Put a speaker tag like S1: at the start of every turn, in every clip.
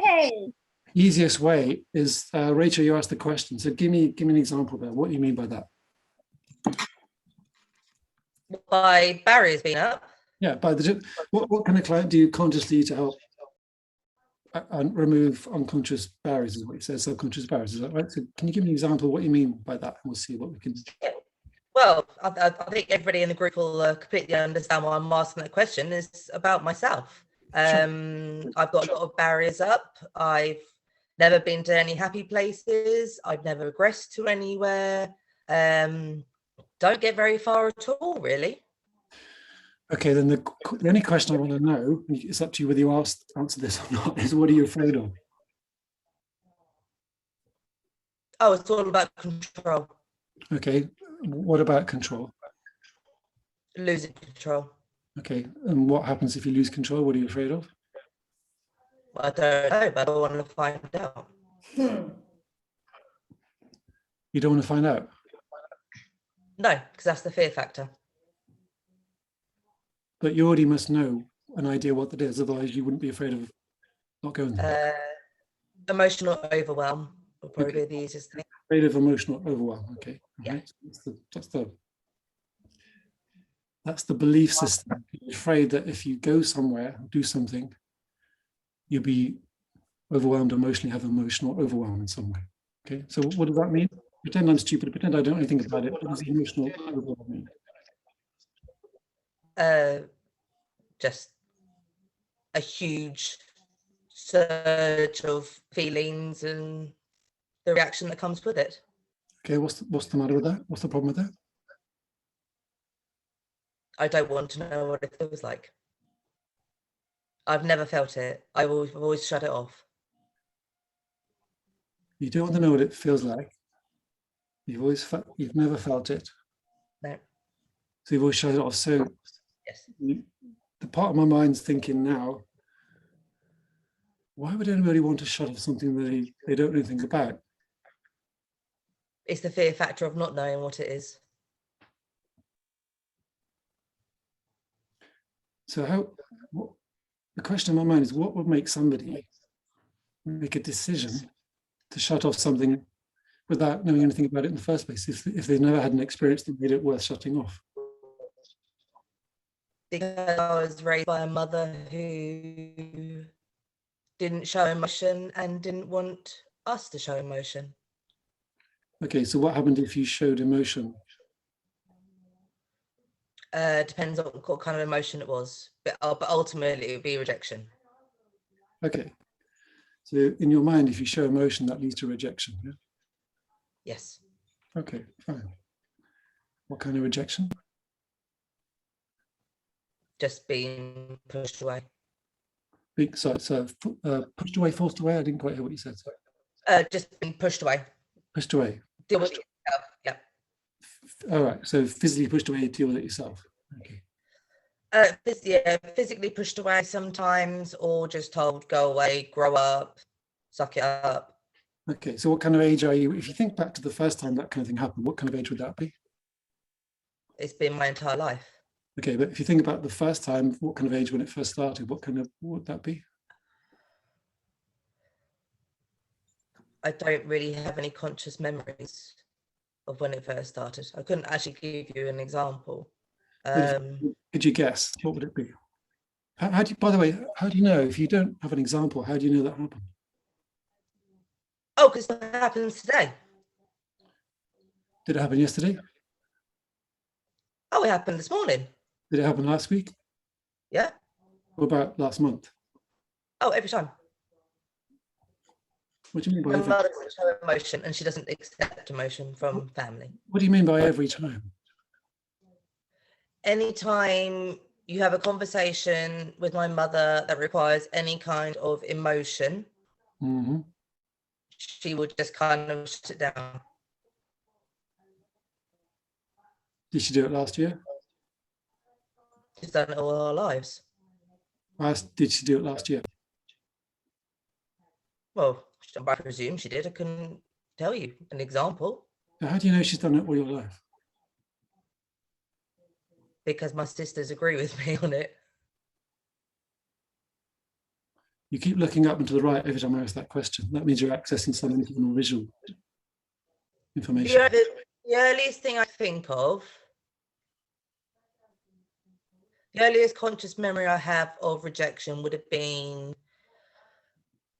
S1: Hey.
S2: Easiest way is, Rachel, you asked the question. So give me an example there. What do you mean by that?
S3: By barriers being up.
S2: Yeah, what kind of client do you consciously to help remove unconscious barriers, is what you said, subconscious barriers, is that right? So can you give me an example of what you mean by that? And we'll see what we can do.
S3: Yeah. Well, I think everybody in the group will completely understand why I'm asking that question. Is about myself.
S2: Sure.
S3: I've got a lot of barriers up. I've never been to any happy places. I've never regressed to anywhere. Don't get very far at all, really.
S2: Okay, then the only question I want to know, and it's up to you whether you answer this or not, is what are you afraid of?
S3: Oh, it's all about control.
S2: Okay, what about control?
S3: Losing control.
S2: Okay, and what happens if you lose control? What are you afraid of?
S3: Well, I don't know, but I want to find out.
S2: You don't want to find out?
S3: No, because that's the fear factor.
S2: But you already must know an idea what that is, otherwise you wouldn't be afraid of not going there.
S3: Emotional overwhelm will probably be the easiest thing.
S2: Afraid of emotional overwhelm. Okay.
S3: Yeah.
S2: Right. That's the belief system. You're afraid that if you go somewhere, do something, you'll be overwhelmed emotionally, have emotional overwhelm in some way. Okay. So what does that mean? Pretend I'm stupid. Pretend I don't know anything about it. What does emotional overwhelm mean?
S3: Just a huge surge of feelings and the reaction that comes with it.
S2: Okay, what's the matter with that? What's the problem with that?
S3: I don't want to know what it feels like. I've never felt it. I've always shut it off.
S2: You don't want to know what it feels like. You've never felt it.
S3: No.
S2: So you've always shut it off. So
S3: yes.
S2: The part of my mind's thinking now, why would anybody want to shut off something that they don't know anything about?
S3: It's the fear factor of not knowing what it is.
S2: So the question in my mind is, what would make somebody make a decision to shut off something without knowing anything about it in the first place, if they've never had an experience that made it worth shutting off?
S3: Because I was raised by a mother who didn't show emotion and didn't want us to show emotion.
S2: Okay, so what happened if you showed emotion?
S3: Depends on what kind of emotion it was, but ultimately it would be rejection.
S2: Okay, so in your mind, if you show emotion, that leads to rejection, yeah?
S3: Yes.
S2: Okay, fine. What kind of rejection?
S3: Just being pushed away.
S2: So pushed away, forced away? I didn't quite hear what you said.
S3: Just being pushed away.
S2: Pushed away.
S3: Deal with it yourself. Yeah.
S2: All right. So physically pushed away, deal with it yourself. Okay.
S3: Physically pushed away sometimes, or just told, go away, grow up, suck it up.
S2: Okay. So what kind of age are you? If you think back to the first time that kind of thing happened, what kind of age would that be?
S3: It's been my entire life.
S2: Okay, but if you think about the first time, what kind of age when it first started, what would that be?
S3: I don't really have any conscious memories of when it first started. I couldn't actually give you an example.
S2: Could you guess? What would it be? How do you, by the way, how do you know if you don't have an example? How do you know that happened?
S3: Oh, because it happens today.
S2: Did it happen yesterday?
S3: Oh, it happened this morning.
S2: Did it happen last week?
S3: Yeah.
S2: What about last month?
S3: Oh, every time.
S2: What do you mean by
S3: My
S2: every?
S3: mother doesn't show emotion, and she doesn't accept emotion from family.
S2: What do you mean by every time?
S3: Anytime you have a conversation with my mother that requires any kind of emotion, she would just kind of shut it down.
S2: Did she do it last year?
S3: She's done it all our lives.
S2: Did she do it last year?
S3: Well, I presume she did. I couldn't tell you an example.
S2: Now, how do you know she's done it all your life?
S3: because my sisters agree with me on it.
S2: You keep looking up and to the right every time I ask that question. That means you're accessing some internal visual information.
S3: The earliest thing I think of, the earliest conscious memory I have of rejection would have been,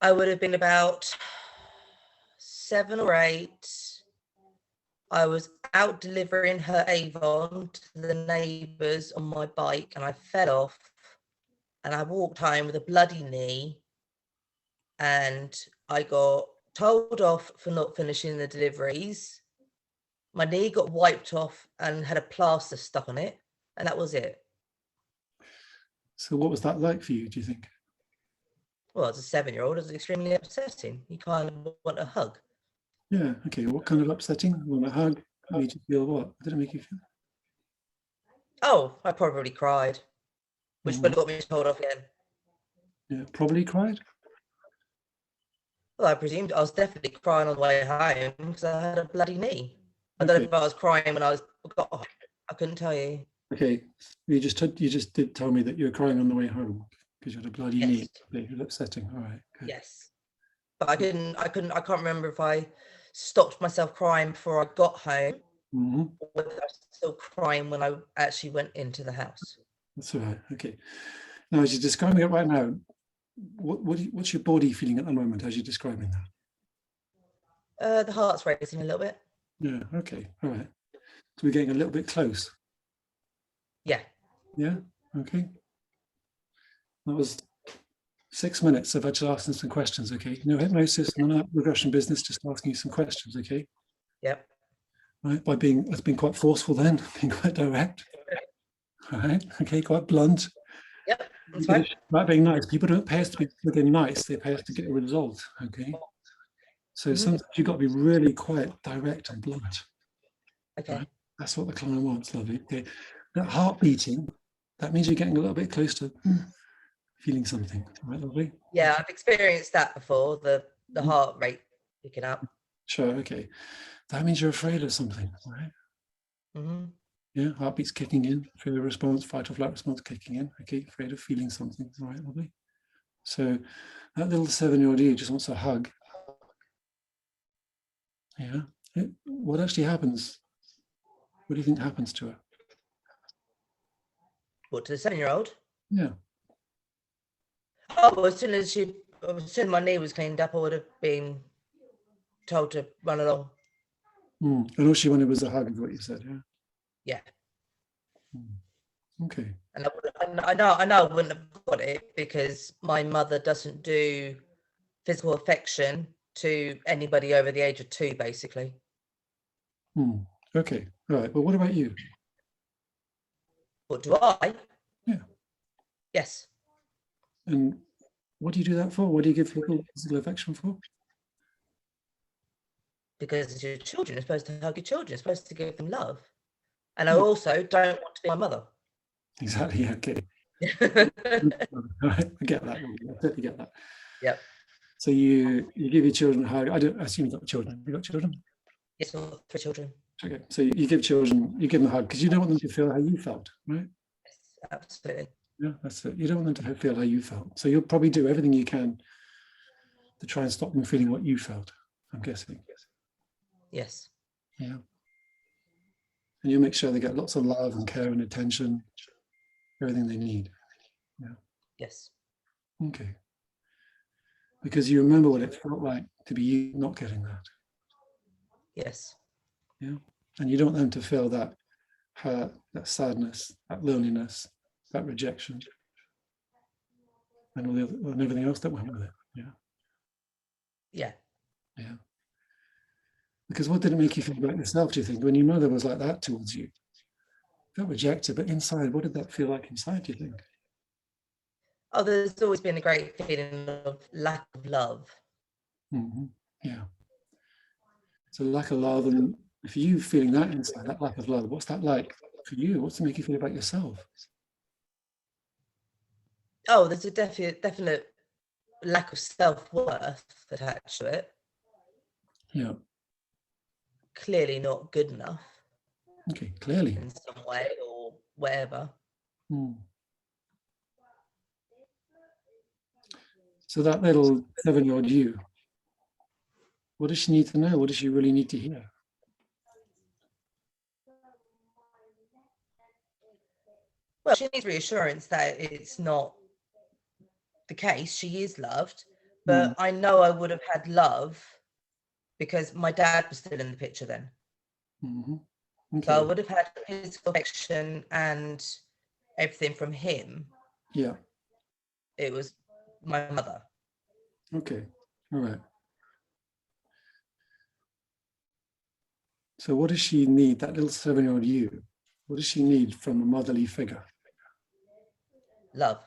S3: I would have been about 7 or 8. I was out delivering her Avon to the neighbours on my bike, and I fell off, and I walked home with a bloody knee, and I got told off for not finishing the deliveries. My knee got wiped off and had a plaster stuck on it, and that was it.
S2: So what was that like for you, do you think?
S3: Well, as a 7-year-old, it was extremely upsetting. You kind of want a hug.
S2: Yeah, okay. What kind of upsetting? Want a hug? Made you feel what? What did it make you feel?
S3: Oh, I probably cried, which would have got me told off again.
S2: Yeah, probably cried?
S3: Well, I presumed I was definitely crying on the way home because I had a bloody knee. I don't know if I was crying when I got home. I couldn't tell you.
S2: Okay, you just did tell me that you were crying on the way home because you had a bloody knee. It was upsetting. All right. Good.
S3: Yes, but I can't remember if I stopped myself crying before I got home, or whether I was still crying when I actually went into the house.
S2: That's all right. Okay. Now, as you're describing it right now, what's your body feeling at the moment as you're describing
S3: that? The heart's racing a little bit.
S2: Yeah. Okay. All right. So we're getting a little bit close.
S3: Yeah.
S2: Yeah. Okay. That was 6 minutes of just asking some questions. Okay. No hypnosis, no regression business. Just asking you some questions. Okay.
S3: Yep.
S2: Right. That's been quite forceful then, being quite direct. All right. Okay. Quite blunt.
S3: Yep. That's fine.
S2: About being nice. People don't pay us to be being nice. They pay us to get a result. Okay. So sometimes you've got to be really quite direct and blunt.
S3: Okay.
S2: Right? That's what the client wants, lovely. Okay. That heart beating, that means you're getting a little bit close to feeling something. Right, lovely?
S3: Yeah, I've experienced that before, the heart rate picking up.
S2: Sure, okay. That means you're afraid of something, right? Yeah, heartbeat's kicking in, fear response, fight or flight response kicking in. Okay, afraid of feeling something. All right, lovely. So that little 7-year-old you just wants a hug. Yeah. What actually happens? What do you think happens to her?
S3: What, to the 7-year-old?
S2: Yeah.
S3: Oh, as soon as my knee was cleaned up, I would have been told to run along.
S2: And all she wanted was a hug, is what you said, yeah?
S3: Yeah.
S2: Okay.
S3: And I know I wouldn't have got it because my mother doesn't do physical affection to anybody over the age of 2, basically.
S2: Okay. All right. Well, what about you?
S3: What do I?
S2: Yeah.
S3: Yes.
S2: And what do you do that for? What do you give people physical affection for?
S3: Because it's your children. You're supposed to hug your children. You're supposed to give them love. And I also don't want to be my mother.
S2: Exactly. Okay. I get that. I totally get that.
S3: Yep.
S2: So you give your children a hug. I assume you've got children. Have you got children?
S3: Yes, I've got 3 children.
S2: Okay. So you give them a hug because you don't want them to feel how you felt, right?
S3: Yes, absolutely.
S2: Yeah, that's it. You don't want them to feel how you felt. So you'll probably do everything you can to try and stop them feeling what you felt, I'm guessing.
S3: Yes.
S2: Yeah. And you'll make sure they get lots of love and care and attention, everything they need. Yeah.
S3: Yes.
S2: Okay. Because you remember what it felt like to be you not getting that.
S3: Yes.
S2: Yeah. And you don't want them to feel that hurt, that sadness, that loneliness, that rejection, and everything else that went with it. Yeah.
S3: Yeah.
S2: Yeah. Because what did it make you feel about yourself, do you think, when your mother was like that towards you? You felt rejected, but inside, what did that feel like inside, do you think?
S3: Oh, there's always been a great feeling of lack of love.
S2: Yeah. So lack of love, and if you feeling that inside, that lack of love, what's that like for you? What's it make you feel about yourself?
S3: Oh, there's a definite lack of self-worth attached to it.
S2: Yeah.
S3: Clearly not good enough.
S2: Okay, clearly.
S3: In some way or whatever.
S2: Hmm. So that little 7-year-old you, what does she need to know? What does she really need to hear?
S3: Well, she needs reassurance that it's not the case. She is loved, but I know I would have had love because my dad was still in the picture then.
S2: Mm-hmm.
S3: So I
S2: Okay.
S3: would have had his affection and everything from him.
S2: Yeah.
S3: It was my mother.
S2: Okay. All right. So what does she need, that little 7-year-old you, what does she need from a motherly figure?
S3: Love.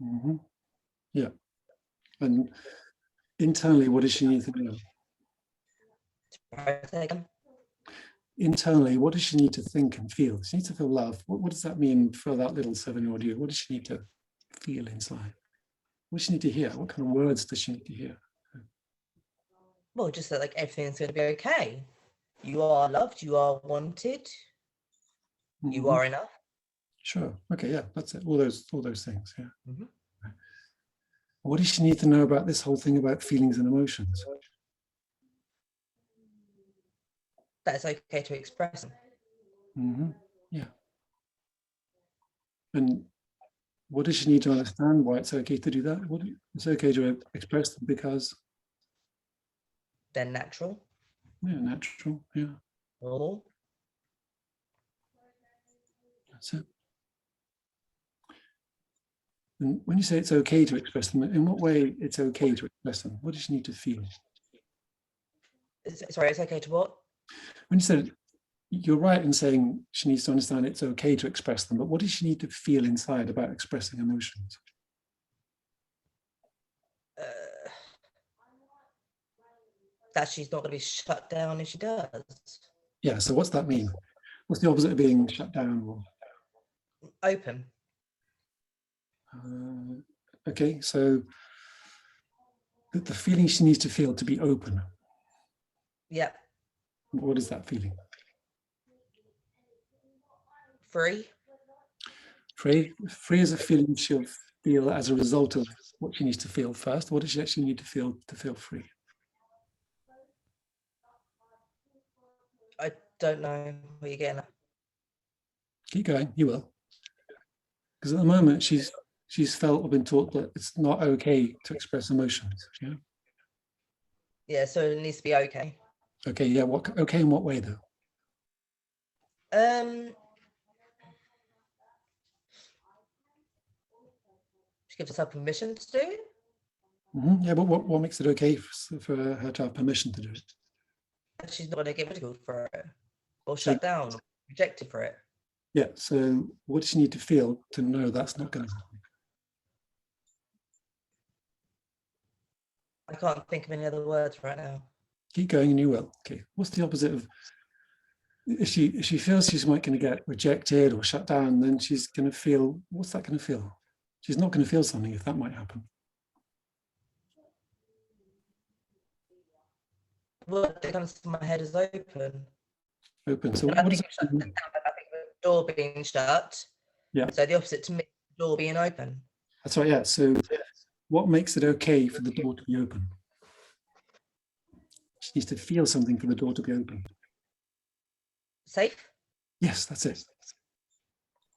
S2: Mm-hmm. Yeah. And internally, what does she need to know? Internally, what does she need to think and feel? She needs to feel love. What does that mean for that little 7-year-old you? What does she need to feel inside? What does she need to hear? What kind of words does she need to hear?
S3: Well, just that like everything's going to be okay. You are loved. You are wanted. You are enough.
S2: Sure. Okay. Yeah. That's it. All those things. Yeah.
S3: Mm-hmm.
S2: What does she need to know about this whole thing about feelings and emotions?
S3: That it's okay to express them.
S2: Yeah. And what does she need to understand why it's okay to do that? It's okay to express them because
S3: they're natural.
S2: yeah, natural. Yeah.
S3: Normal.
S2: That's it. And when you say it's okay to express them, in what way it's okay to express them? What does she need to feel?
S3: Sorry, it's okay to what?
S2: When you said you're right in saying she needs to understand it's okay to express them, but what does she need to feel inside about expressing emotions?
S3: That she's not going to be shut down if she does.
S2: Yeah, so what's that mean? What's the opposite of being shut down? Or,
S3: open.
S2: Okay, so the feeling she needs to feel to be open.
S3: Yeah.
S2: What is that feeling?
S3: Free.
S2: Free is a feeling she'll feel as a result of what she needs to feel first. What does she actually need to feel free?
S3: I don't know what you're getting at.
S2: Keep going, you will. Because at the moment she's felt or been taught that it's not okay to express emotions. Yeah.
S3: Yeah, so it needs to be okay.
S2: Okay, yeah. What okay in what way though?
S3: She gives herself permission to do it.
S2: Yeah, but what makes it okay for her to have permission to do it?
S3: She's not going to get ridiculed for it or
S2: So,
S3: shut down or rejected for it.
S2: yeah, so what does she need to feel to know that's not going to happen?
S3: I can't think of any other words right now.
S2: Keep going and you will. Okay, what's the opposite of if she feels she's might going to get rejected or shut down, then she's going to feel, what's that going to feel? She's not going to feel something if that might happen.
S3: What that comes to my head is open.
S2: Open. So
S3: I
S2: what
S3: think
S2: does
S3: shut down, I think the door being shut.
S2: Yeah.
S3: So the opposite to me, the door being open.
S2: That's right, yeah. So what makes it okay for the door to be open? She needs to feel something for the door to be open.
S3: Safe?
S2: Yes, that's it.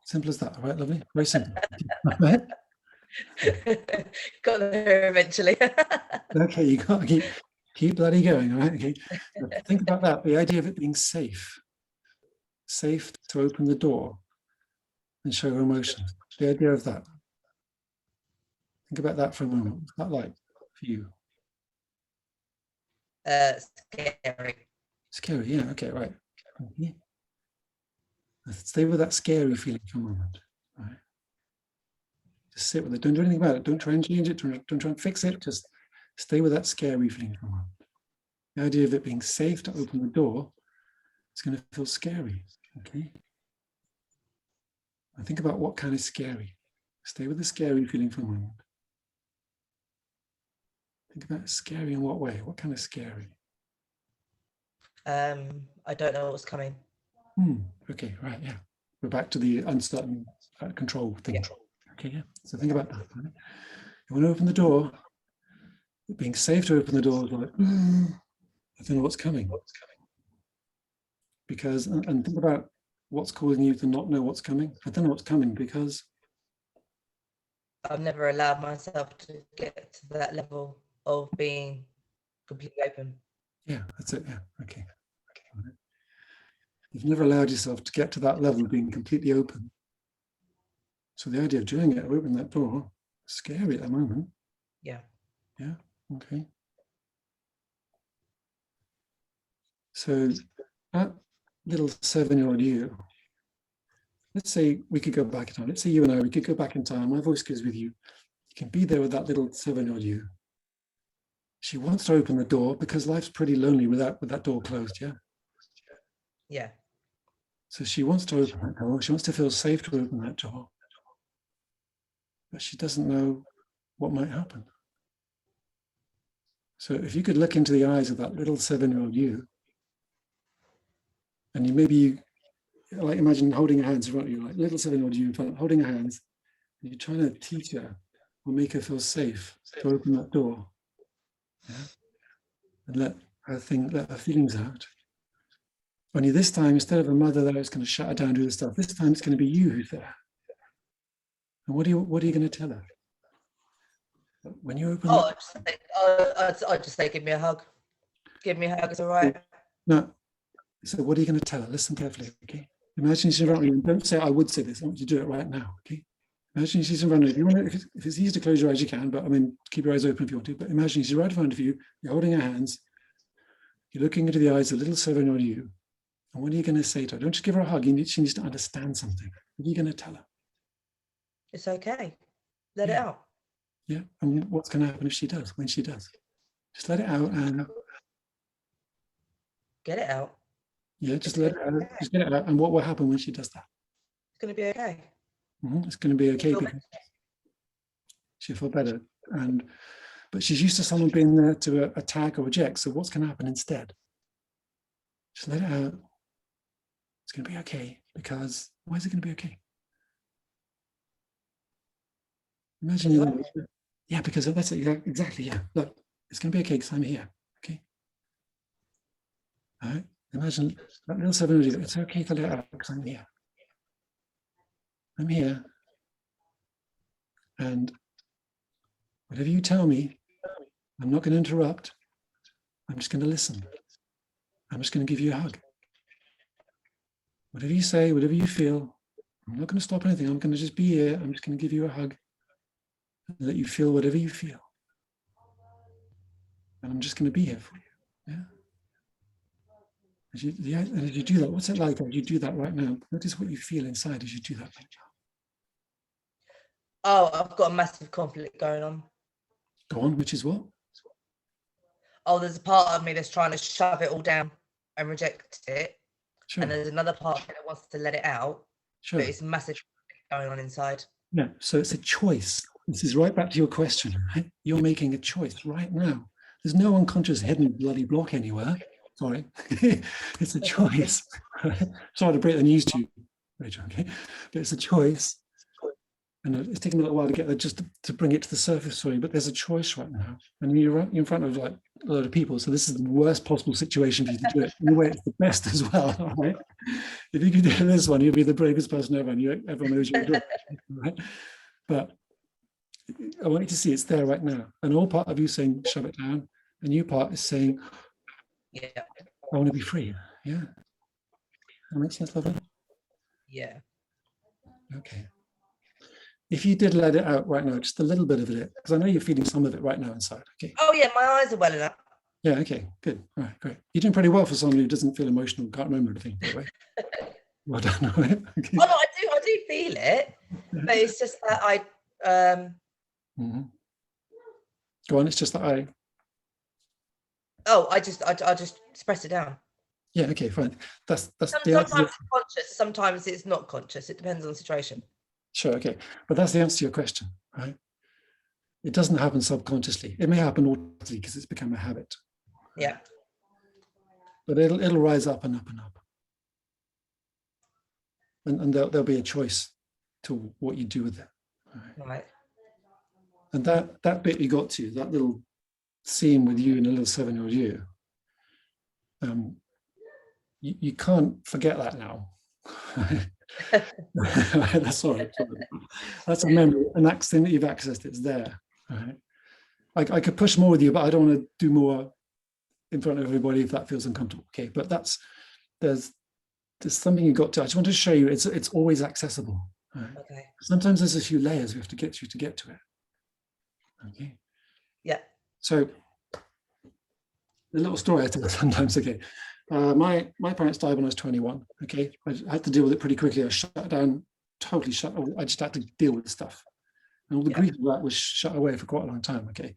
S2: Simple as that. All right, lovely. Very simple. Right?
S3: Got there eventually.
S2: Okay, you got to keep bloody going. All right. Okay. Think about that. The idea of it being safe to open the door and show emotions. The idea of that. Think about that for a moment. What's that like for you?
S3: Scary.
S2: Scary. Yeah. Okay. Right. Okay. Let's stay with that scary feeling for a moment. All right. Just sit with it. Don't do anything about it. Don't try and change it. Don't try and fix it. Just stay with that scary feeling for a moment. The idea of it being safe to open the door is going to feel scary. Okay. And think about what kind of scary. Stay with the scary feeling for a moment. Think about scary in what way? What kind of scary?
S3: I don't know what's coming.
S2: Okay, right, yeah. We're back to the uncertain control thing.
S3: Yeah.
S2: Okay, yeah. So think about that. Right? You want to open the door. Being safe to open the door is like, I don't know what's coming. Because, and think about what's causing you to not know what's coming. I don't know what's coming because
S3: I've never allowed myself to get to that level of being completely open.
S2: yeah, that's it. Yeah, okay. Right. You've never allowed yourself to get to that level of being completely open. So the idea of doing it, opening that door, is scary at the moment.
S3: Yeah.
S2: Yeah, okay. So that little 7-year-old you, let's say we could go back in time. Let's say you and I, we could go back in time. My voice goes with you. You can be there with that little 7-year-old you. She wants to open the door because life's pretty lonely with that door closed, yeah?
S3: Yeah.
S2: So she wants to open that door. She wants to feel safe to open that door. But she doesn't know what might happen. So if you could look into the eyes of that little 7-year-old you, and you like imagine holding her hands in front of you, like little 7-year-old you in front, holding her hands, and you're trying to teach her or make her feel safe to open that door, yeah, and let her feelings out. Only this time, instead of a mother there who's going to shut her down, do the stuff, this time it's going to be you who's there. And what are you going to tell her? When you open
S3: I'd just say, give me a hug. Give me a hug, it's all right.
S2: No. So what are you going to tell her? Listen carefully, okay? Imagine she's in front of you, and don't say, I would say this. I want you to do it right now, okay? Imagine she's in front of you. If it's easy to close your eyes, you can, but I mean, keep your eyes open if you want to. But imagine she's right in front of you. You're holding her hands. You're looking into the eyes of little 7-year-old you. And what are you going to say to her? Don't just give her a hug. She needs to understand something. What are you going to tell her?
S3: It's okay. Let it out.
S2: Yeah. And what's going to happen if she does, when she does? Just let it out and
S3: get it out.
S2: Yeah, just let it out. Just get it out. And what will happen when she does that?
S3: It's going to be okay.
S2: It's going to be okay because she'll feel better. But she's used to someone being there to attack or reject. So what's going to happen instead? Just let it out. It's going to be okay because why is it going to be okay? Imagine you know, yeah, because that's it. Yeah, exactly. Yeah, look, it's going to be okay because I'm here. Okay. All right. Imagine that little 7-year-old. It's okay to let it out because I'm here. I'm here. And whatever you tell me, I'm not going to interrupt. I'm just going to listen. I'm just going to give you a hug. Whatever you say, whatever you feel, I'm not going to stop anything. I'm going to just be here. I'm just going to give you a hug and let you feel whatever you feel. And I'm just going to be here for you. Yeah. As you do that, what's it like as you do that right now? Notice what you feel inside as you do that right now.
S3: Oh, I've got a massive conflict going on.
S2: Go on, which is what?
S3: Oh, there's a part of me that's trying to shove it all down and reject it.
S2: Sure.
S3: And there's another part of me that wants to let it out.
S2: Sure.
S3: But it's massive going on inside.
S2: Yeah, so it's a choice. This is right back to your question, right? You're making a choice right now. There's no unconscious hidden bloody block anywhere. Sorry. It's a choice. Sorry to break the news to you, Rachel, okay? But it's a choice. And it's taken a little while to get there just to bring it to the surface for you, but there's a choice right now. And you're in front of like a lot of people, so this is the worst possible situation for you to do it. In a way, it's the best as well, right? If you could do this one, you'd be the bravest person ever, and everyone knows you're doing it, right? But I want you to see it's there right now. And all part of you saying, shove it down, and you part is saying,
S3: yeah,
S2: I want to be free. Yeah. That makes sense, lovely?
S3: Yeah.
S2: Okay. If you did let it out right now, just a little bit of it, because I know you're feeling some of it right now inside. Okay.
S3: Oh, yeah, my eyes are welling up.
S2: Yeah, okay, good. All right, great. You're doing pretty well for someone who doesn't feel emotional, can't remember anything, by the way. Well done, all right? Okay.
S3: Oh, no, I do feel it, but it's just that I...
S2: Go on, it's just that I...
S3: Oh, I just press it down.
S2: Yeah, okay, fine. That's
S3: sometimes it's conscious, sometimes it's not conscious. It depends on the situation.
S2: Sure, okay. But that's the answer to your question, right? It doesn't happen subconsciously. It may happen automatically because it's become a habit.
S3: Yeah.
S2: But it'll rise up and up and up. and there'll be a choice to what you do with it.
S3: Right.
S2: And that bit you got to, that little scene with you and a little 7-year-old you, you can't forget that now. That's all right. That's a memory, and that's the thing that you've accessed. It's there. Right? I could push more with you, but I don't want to do more in front of everybody if that feels uncomfortable. Okay, but there's something you got to. I just want to show you it's always accessible. Right?
S3: Okay.
S2: Sometimes there's a few layers we have to get through to get to it. Okay.
S3: Yeah.
S2: So the little story I tell sometimes. Okay. My parents died when I was 21. Okay, I had to deal with it pretty quickly. I shut down, totally shut. I just had to deal with the stuff, and all the grief of that was shut away for quite a long time. Okay,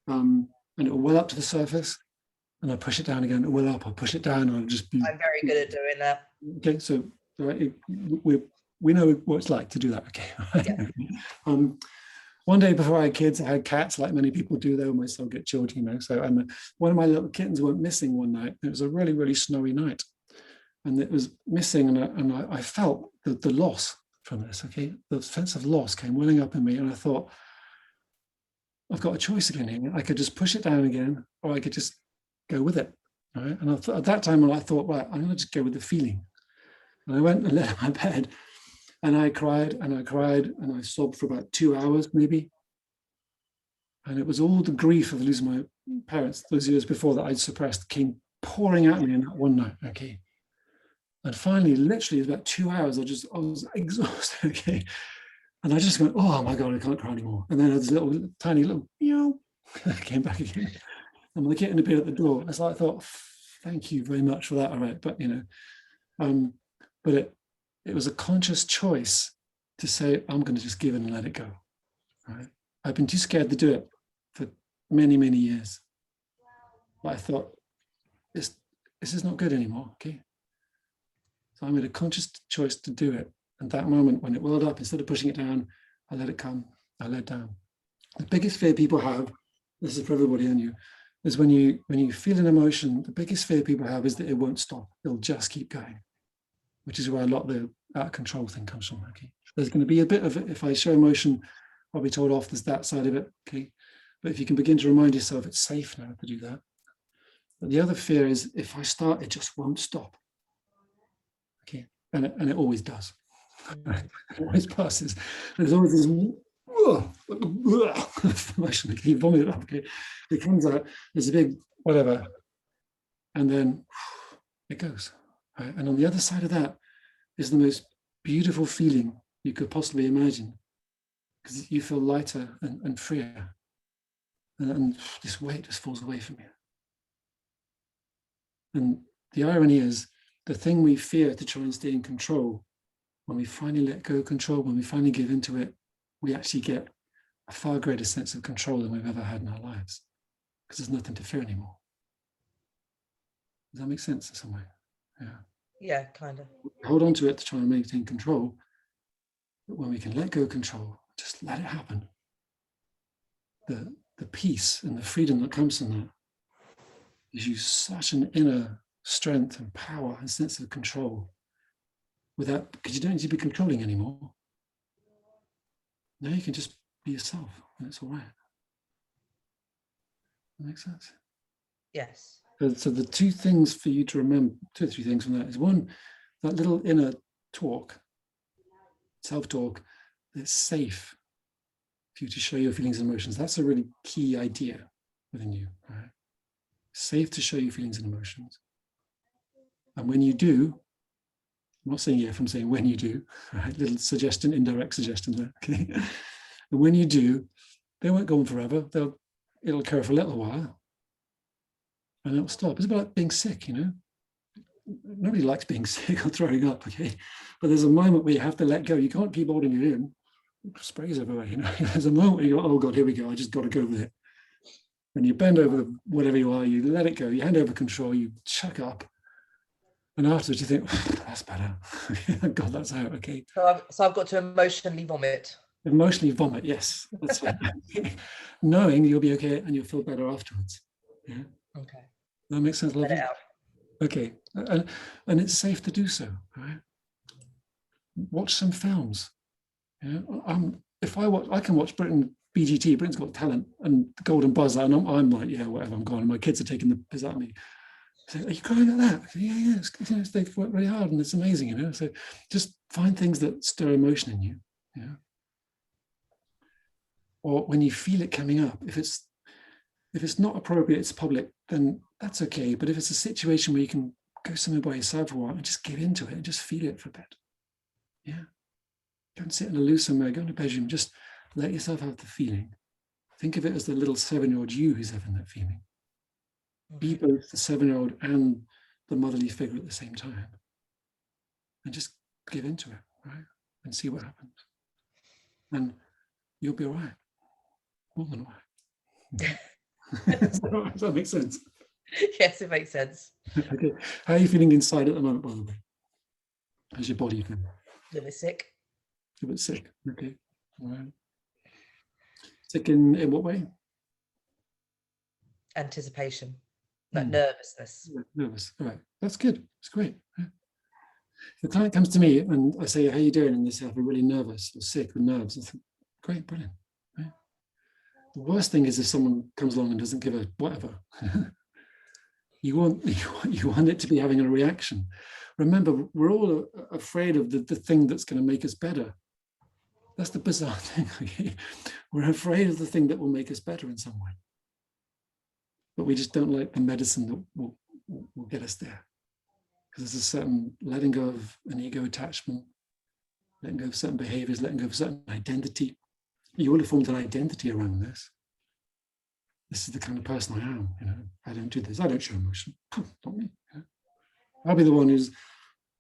S2: and it will well up to the surface, and I push it down again. It will up. I push it down, and I'll just be.
S3: I'm very good at doing that.
S2: Okay, so right, we know what it's like to do that. Okay.
S3: Yeah.
S2: One day before I had kids, I had cats, like many people do. They almost still get children, you know. So, and one of my little kittens went missing one night. It was a really, really snowy night, and it was missing, and I felt the loss from this. Okay, the sense of loss came welling up in me, and I thought, I've got a choice again here. I could just push it down again, or I could just go with it. Right? And at that time, I thought, right, I'm going to just go with the feeling. And I went and lay in my bed. And I cried and I cried and I sobbed for about 2 hours, maybe. And it was all the grief of losing my parents those years before that I'd suppressed came pouring at me in that one night. Okay. And finally, literally, about 2 hours, I was exhausted. Okay. And I just went, oh my God, I can't cry anymore. And then this little tiny little meow came back again. And my kitten appeared at the door. It's like I thought, thank you very much for that. All right. But but it was a conscious choice to say, I'm going to just give in and let it go. Right? I've been too scared to do it for many, many years. But I thought, this is not good anymore. Okay. So I made a conscious choice to do it. And that moment when it welled up, instead of pushing it down, I let it come. I let it down. The biggest fear people have, this is for everybody on you, is when you feel an emotion, the biggest fear people have is that it won't stop. It'll just keep going, which is where a lot of the out of control thing comes from. Okay, there's going to be a bit of it. If I show emotion, I'll be told off. There's that side of it. Okay, but if you can begin to remind yourself it's safe now to do that. But the other fear is if I start, it just won't stop. Okay, and it always does. It always passes. There's always this emotion. You vomit it up. Okay, it comes out. There's a big whatever, and then it goes. Right? And on the other side of that is the most beautiful feeling you could possibly imagine, because you feel lighter and freer, and this weight just falls away from you. And the irony is, the thing we fear to try and stay in control, when we finally let go of control, when we finally give into it, we actually get a far greater sense of control than we've ever had in our lives, because there's nothing to fear anymore. Does that make sense in some way? Yeah.
S3: Yeah, kind of.
S2: Hold on to it to try and maintain control. But when we can let go of control, just let it happen. The peace and the freedom that comes from that gives you such an inner strength and power and sense of control, without, because you don't need to be controlling anymore. Now you can just be yourself, and it's all right. That makes sense?
S3: Yes.
S2: So the two things for you to remember, 2 or 3 things from that is, one, that little inner talk, self-talk, that's safe for you to show your feelings and emotions. That's a really key idea within you, right? Safe to show your feelings and emotions. And when you do, I'm not saying if, I'm saying when you do, right? Little suggestion, indirect suggestion there, okay? And when you do, they won't go on forever. It'll occur for a little while, and it'll stop. It's about being sick, you know. Nobody likes being sick or throwing up, okay? But there's a moment where you have to let go. You can't keep holding it in. It sprays everywhere, you know. There's a moment where you go, oh God, here we go. I just got to go with it. And you bend over whatever you are, you let it go, you hand over control, you chuck up. And afterwards you think, that's better. God, that's out, okay.
S3: So I've got to emotionally vomit.
S2: Emotionally vomit, yes. That's right. Knowing you'll be okay and you'll feel better afterwards. Yeah.
S3: Okay.
S2: That makes sense,
S3: Let
S2: lovely.
S3: it out.
S2: Okay. And it's safe to do so, right? watch some films. You know, I can watch BGT, Britain's Got Talent, and The Golden Buzzer, and I'm like, yeah, whatever, I'm gone. And my kids are taking the piss out of me. So, are you crying at that? Yeah, they've worked really hard and it's amazing, you know. So just find things that stir emotion in you, you know. Or when you feel it coming up, if it's not appropriate, it's public, then that's okay. But if it's a situation where you can go somewhere by yourself for a while and just get into it and just feel it for a bit. Yeah. Go and sit in a loo somewhere, go in a bedroom, just let yourself have the feeling. Think of it as the little 7-year-old you who's having that feeling. Be both the 7-year-old and the motherly figure at the same time. And just give into it, right? And see what happens. And you'll be all right. More than all right. Does that make sense?
S3: Yes, it makes sense.
S2: Okay. How are you feeling inside at the moment, by the way? How's your body feeling?
S3: A little bit sick.
S2: A bit sick. Okay. All right. Sick in what way?
S3: Anticipation. Like nervousness.
S2: Nervous. All right. That's good. It's great. The client comes to me and I say, how are you doing? And they say, I'm really nervous or sick with nerves. I think, great, brilliant. Right? The worst thing is if someone comes along and doesn't give a whatever. you want it to be having a reaction. Remember, we're all afraid of the thing that's going to make us better. That's the bizarre thing. Okay? We're afraid of the thing that will make us better in some way. But we just don't like the medicine that will get us there. Because there's a certain letting go of an ego attachment, letting go of certain behaviors, letting go of certain identity. You will have formed an identity around this. This is the kind of person I am. You know, I don't do this. I don't show emotion. Not me. You know? I'll be the one who's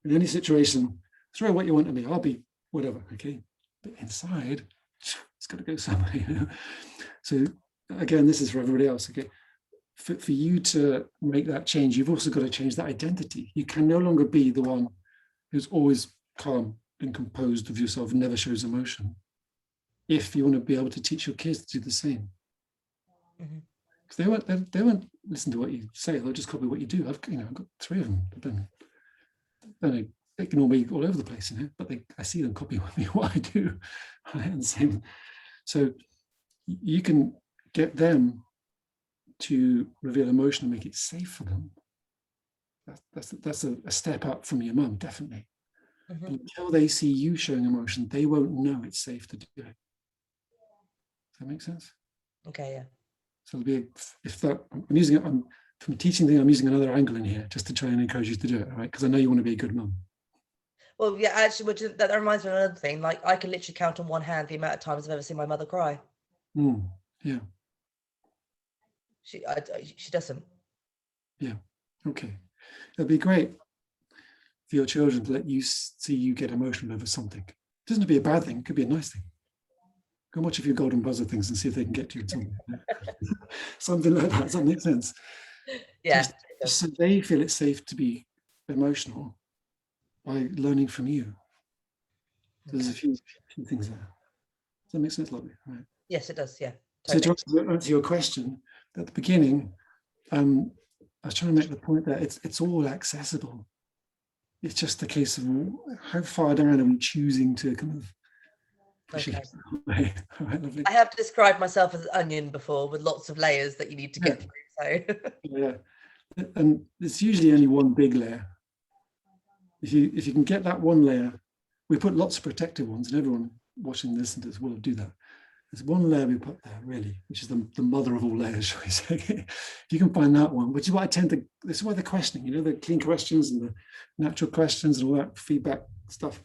S2: in any situation, throw what you want at me. I'll be whatever. Okay, but inside, it's got to go somewhere. You know? So again, this is for everybody else. Okay. For you to make that change, you've also got to change that identity. You can no longer be the one who's always calm and composed of yourself and never shows emotion. If you want to be able to teach your kids to do the same, because they won't listen to what you say; they'll just copy what you do. I've got 3 of them. They ignore me all over the place, you know. But I see them copy what I do, right? And the same. So you can get them to reveal emotion and make it safe for them. That's a step up from your mum, definitely. But until they see you showing emotion, they won't know it's safe to do it. Does that make sense?
S3: Okay, yeah.
S2: So it'll be from teaching thing, I'm using another angle in here just to try and encourage you to do it, all right? Because I know you want to be a good mum.
S3: Well, yeah, actually, that reminds me of another thing. Like, I can literally count on one hand the amount of times I've ever seen my mother cry.
S2: Yeah.
S3: She doesn't.
S2: Yeah. Okay. It'd be great for your children to let you see you get emotional over something. It doesn't have to be a bad thing. It could be a nice thing. Go and watch a few Golden Buzzer things and see if they can get to you in something. Something like that. Does that make sense?
S3: Yeah.
S2: Just so they feel it's safe to be emotional by learning from you. There's a few things there. Does that make sense, lovely? Right.
S3: Yes, it does. Yeah.
S2: Totally. So to answer your question, at the beginning, I was trying to make the point that it's all accessible. It's just a case of how far down are we choosing to kind of push it. Right, lovely.
S3: I have described myself as an onion before with lots of layers that you need to get through. So
S2: yeah, and there's usually only one big layer. If you can get that one layer, we put lots of protective ones, and everyone watching this and this will do that. There's one layer we put there, really, which is the mother of all layers, shall we say. If you can find that one, which is why this is why the questioning, you know, the clean questions and the natural questions and all that feedback stuff.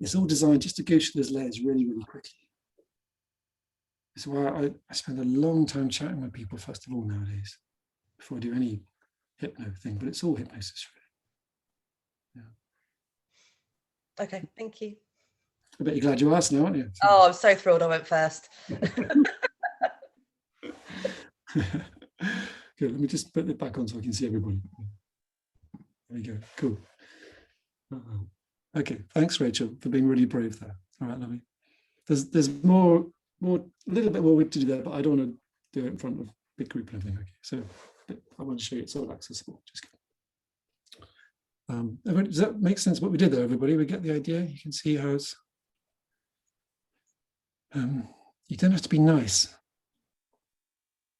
S2: It's all designed just to go through those layers really, really quickly. That's why I spend a long time chatting with people, first of all, nowadays, before I do any hypno thing, but it's all hypnosis, really. Yeah.
S3: Okay, thank you.
S2: I bet you're glad you asked now, aren't you?
S3: Oh, I'm so thrilled I went first.
S2: Good, let me just put it back on so I can see everybody. There we go, cool. Okay, thanks, Rachel, for being really brave there. All right, lovely. There's a little bit more work to do there, but I don't want to do it in front of a big group and everything. Okay, so I want to show you it's all accessible. Just Does that make sense what we did there, everybody? We get the idea? You can see how it's, you don't have to be nice.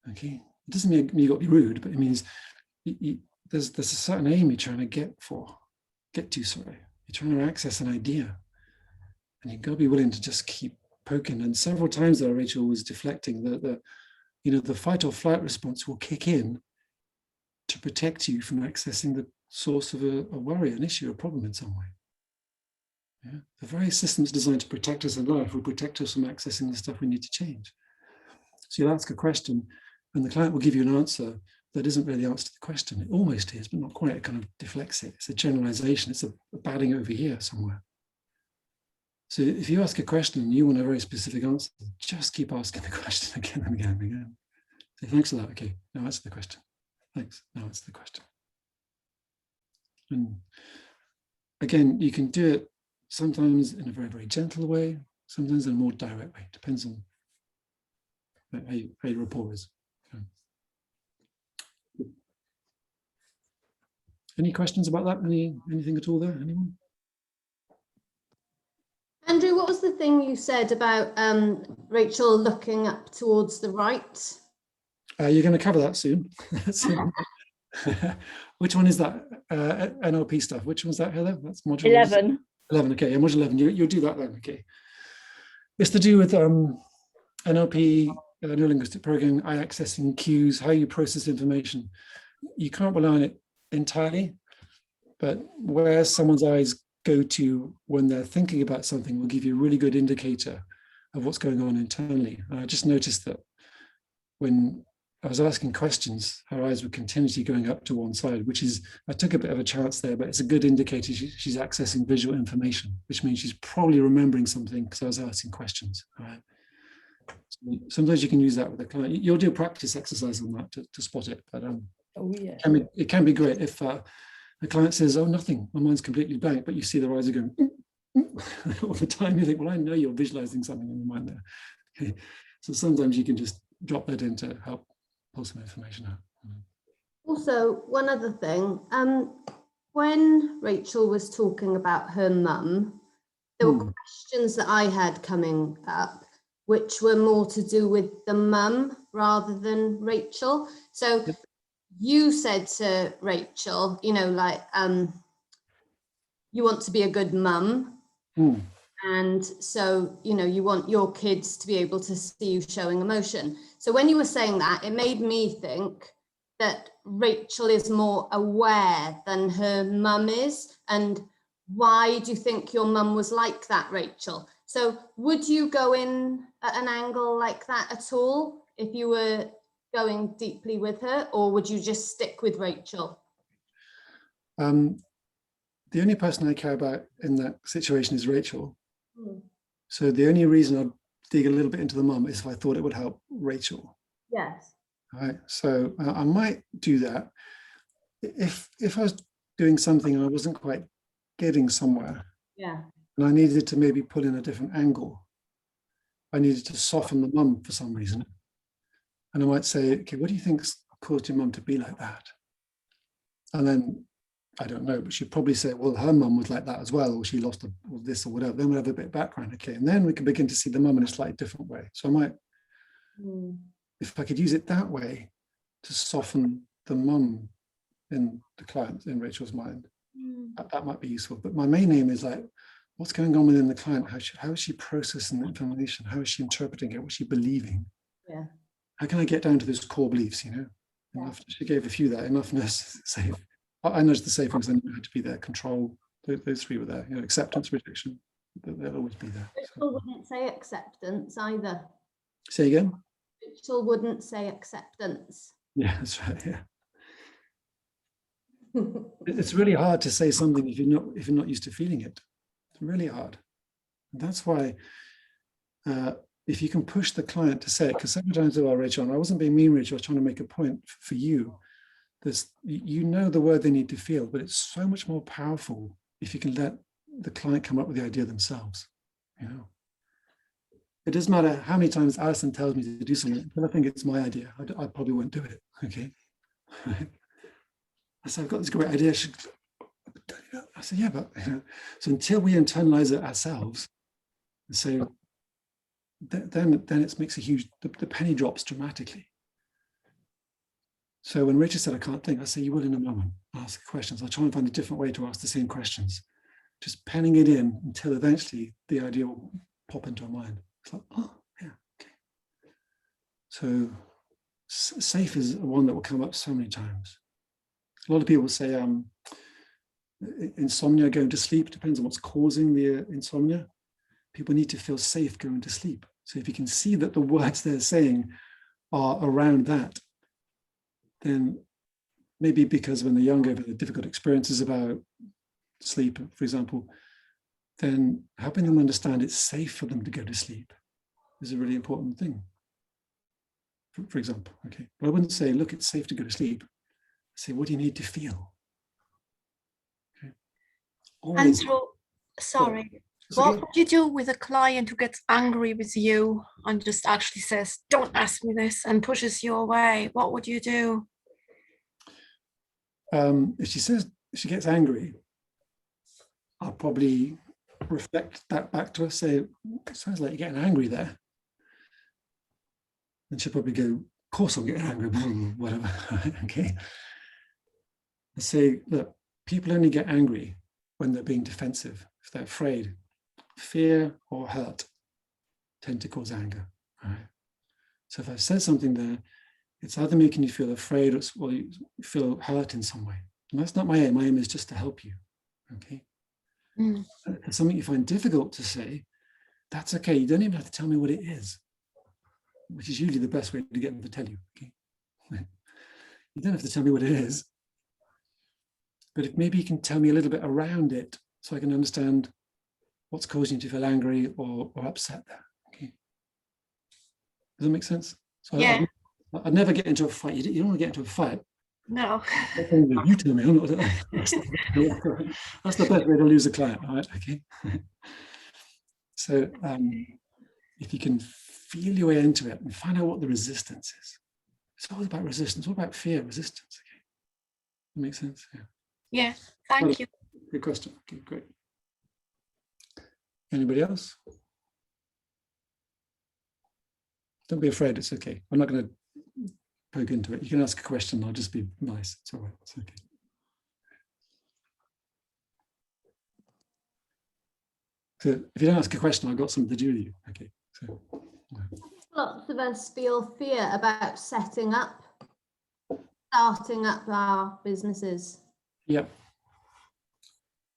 S2: Okay, it doesn't mean you got to be rude, but it means there's a certain aim you're trying to get to, sorry. You're trying to access an idea. And you've got to be willing to just keep poking. And several times there, Rachel was deflecting the fight or flight response will kick in to protect you from accessing the source of a worry, an issue, a problem in some way. Yeah? The very systems designed to protect us in life will protect us from accessing the stuff we need to change. So you'll ask a question and the client will give you an answer that isn't really the answer to the question. It almost is, but not quite. It kind of deflects it. It's a generalization. It's a batting over here somewhere. So if you ask a question and you want a very specific answer, just keep asking the question again and again and again. Say, thanks for that. Okay, now answer the question. Thanks. Now answer the question. And again, you can do it sometimes in a very, very gentle way, sometimes in a more direct way. Depends on how your rapport is. Okay. Any questions about that? Anything at all there? Anyone?
S1: Andrew, what was the thing you said about Rachel looking up towards the right?
S2: You're going to cover that soon. Which one is that? NLP stuff. Which one's that, Heather? That's module
S4: 11.
S2: 11. Okay, yeah, module 11. You'll do that then. Okay. It's to do with NLP, neurolinguistic programming, eye accessing cues, how you process information. You can't rely on it entirely, but where someone's eyes go to when they're thinking about something will give you a really good indicator of what's going on internally. I just noticed that when I was asking questions, her eyes were continuously going up to one side, which is, I took a bit of a chance there, but it's a good indicator she's accessing visual information, which means she's probably remembering something because I was asking questions. All right. So sometimes you can use that with a client. You'll do a practice exercise on that to spot it, but
S4: Oh, yeah.
S2: it can be great if the client says, oh, nothing, my mind's completely blank, but you see their eyes are going all the time. You think, well, I know you're visualizing something in your mind there. Okay. So sometimes you can just drop that in to help pull some information out.
S1: Also, one other thing, when Rachel was talking about her mum, there were questions that I had coming up, which were more to do with the mum rather than Rachel. So you said to Rachel, you know, like, you want to be a good mum. And so, you know, you want your kids to be able to see you showing emotion. So when you were saying that, it made me think that Rachel is more aware than her mum is. And why do you think your mum was like that, Rachel? So would you go in at an angle like that at all if you were going deeply with her, or would you just stick with Rachel?
S2: The only person I care about in that situation is Rachel. So the only reason I'd dig a little bit into the mum is if I thought it would help Rachel.
S1: Yes.
S2: All right. So I might do that. If I was doing something and I wasn't quite getting somewhere,
S1: Yeah.
S2: and I needed to maybe put in a different angle, I needed to soften the mum for some reason. And I might say, okay, what do you think's caused your mum to be like that? And then, I don't know, but she'd probably say, well, her mum was like that as well, or she lost this or whatever. Then we'll have a bit of background, okay? And then we can begin to see the mum in a slightly different way. So I might, if I could use it that way to soften the mum in the client, in Rachel's mind, that might be useful. But my main aim is like, what's going on within the client? How is she processing the information? How is she interpreting it? What's she believing?
S1: Yeah.
S2: How can I get down to those core beliefs, you know? And after she gave a few there, enoughness, safe. I noticed the safe ones, then had to be there. Control, those three were there. You know, acceptance, rejection, they'll always be there.
S1: Rachel wouldn't say acceptance either.
S2: Say again?
S1: Rachel wouldn't say acceptance.
S2: Yeah, that's right. Yeah. It's really hard to say something if you're not used to feeling it. It's really hard. And that's why if you can push the client to say it, because sometimes, oh, Rachel, and I wasn't being mean, Rachel, I was trying to make a point for you. You know the word they need to feel, but it's so much more powerful if you can let the client come up with the idea themselves. You know, it doesn't matter how many times Alison tells me to do something, but I think it's my idea. I probably won't do it. Okay. So I've got this great idea. I said, yeah, but so until we internalize it ourselves, so then it makes a huge, the penny drops dramatically. So when Rachel said, I can't think, I say, you will in a moment, ask questions. I'll try and find a different way to ask the same questions. Just penning it in until eventually the idea will pop into our mind. It's like, oh, yeah, okay. So safe is one that will come up so many times. A lot of people say insomnia, going to sleep, depends on what's causing the insomnia. People need to feel safe going to sleep. So if you can see that the words they're saying are around that, then maybe because when they're younger, they had difficult experiences about sleep, for example, then helping them understand it's safe for them to go to sleep is a really important thing. For example, okay. But I wouldn't say, look, it's safe to go to sleep. I say, what do you need to feel? Okay. Always.
S4: Andrew, sorry.
S2: Okay.
S4: What would you do with a client who gets angry with you and just actually says, don't ask me this, and pushes you away? What would you do?
S2: If she gets angry, I'll probably reflect that back to her, say, it sounds like you're getting angry there. And she'll probably go, of course I'm getting angry, whatever, okay. I say, look, people only get angry when they're being defensive, if they're afraid. Fear or hurt tend to cause anger, all right? So if I've said something there, it's either making you feel afraid or you feel hurt in some way. And that's not my aim. My aim is just to help you, okay? If it's something you find difficult to say, that's okay. You don't even have to tell me what it is, which is usually the best way to get them to tell you, okay? You don't have to tell me what it is, but if maybe you can tell me a little bit around it so I can understand what's causing you to feel angry or upset there, okay? Does that make sense? So
S4: Yeah.
S2: I'd never get into a fight. You don't want to get into a fight.
S4: No.
S2: You tell me. I'm not, that's the best way to lose a client, all right? Okay. So if you can feel your way into it and find out what the resistance is. It's all about resistance. What about fear? Resistance. Okay. That makes sense? Yeah.
S4: Yeah. Thank you.
S2: Good question. Okay, great. Anybody else? Don't be afraid. It's okay. I'm not going to poke into it. You can ask a question. I'll just be nice. It's all right. It's okay. So if you don't ask a question, I've got something to do with you. Okay. So, yeah.
S1: Lots of us feel fear about starting up our businesses.
S2: Yeah.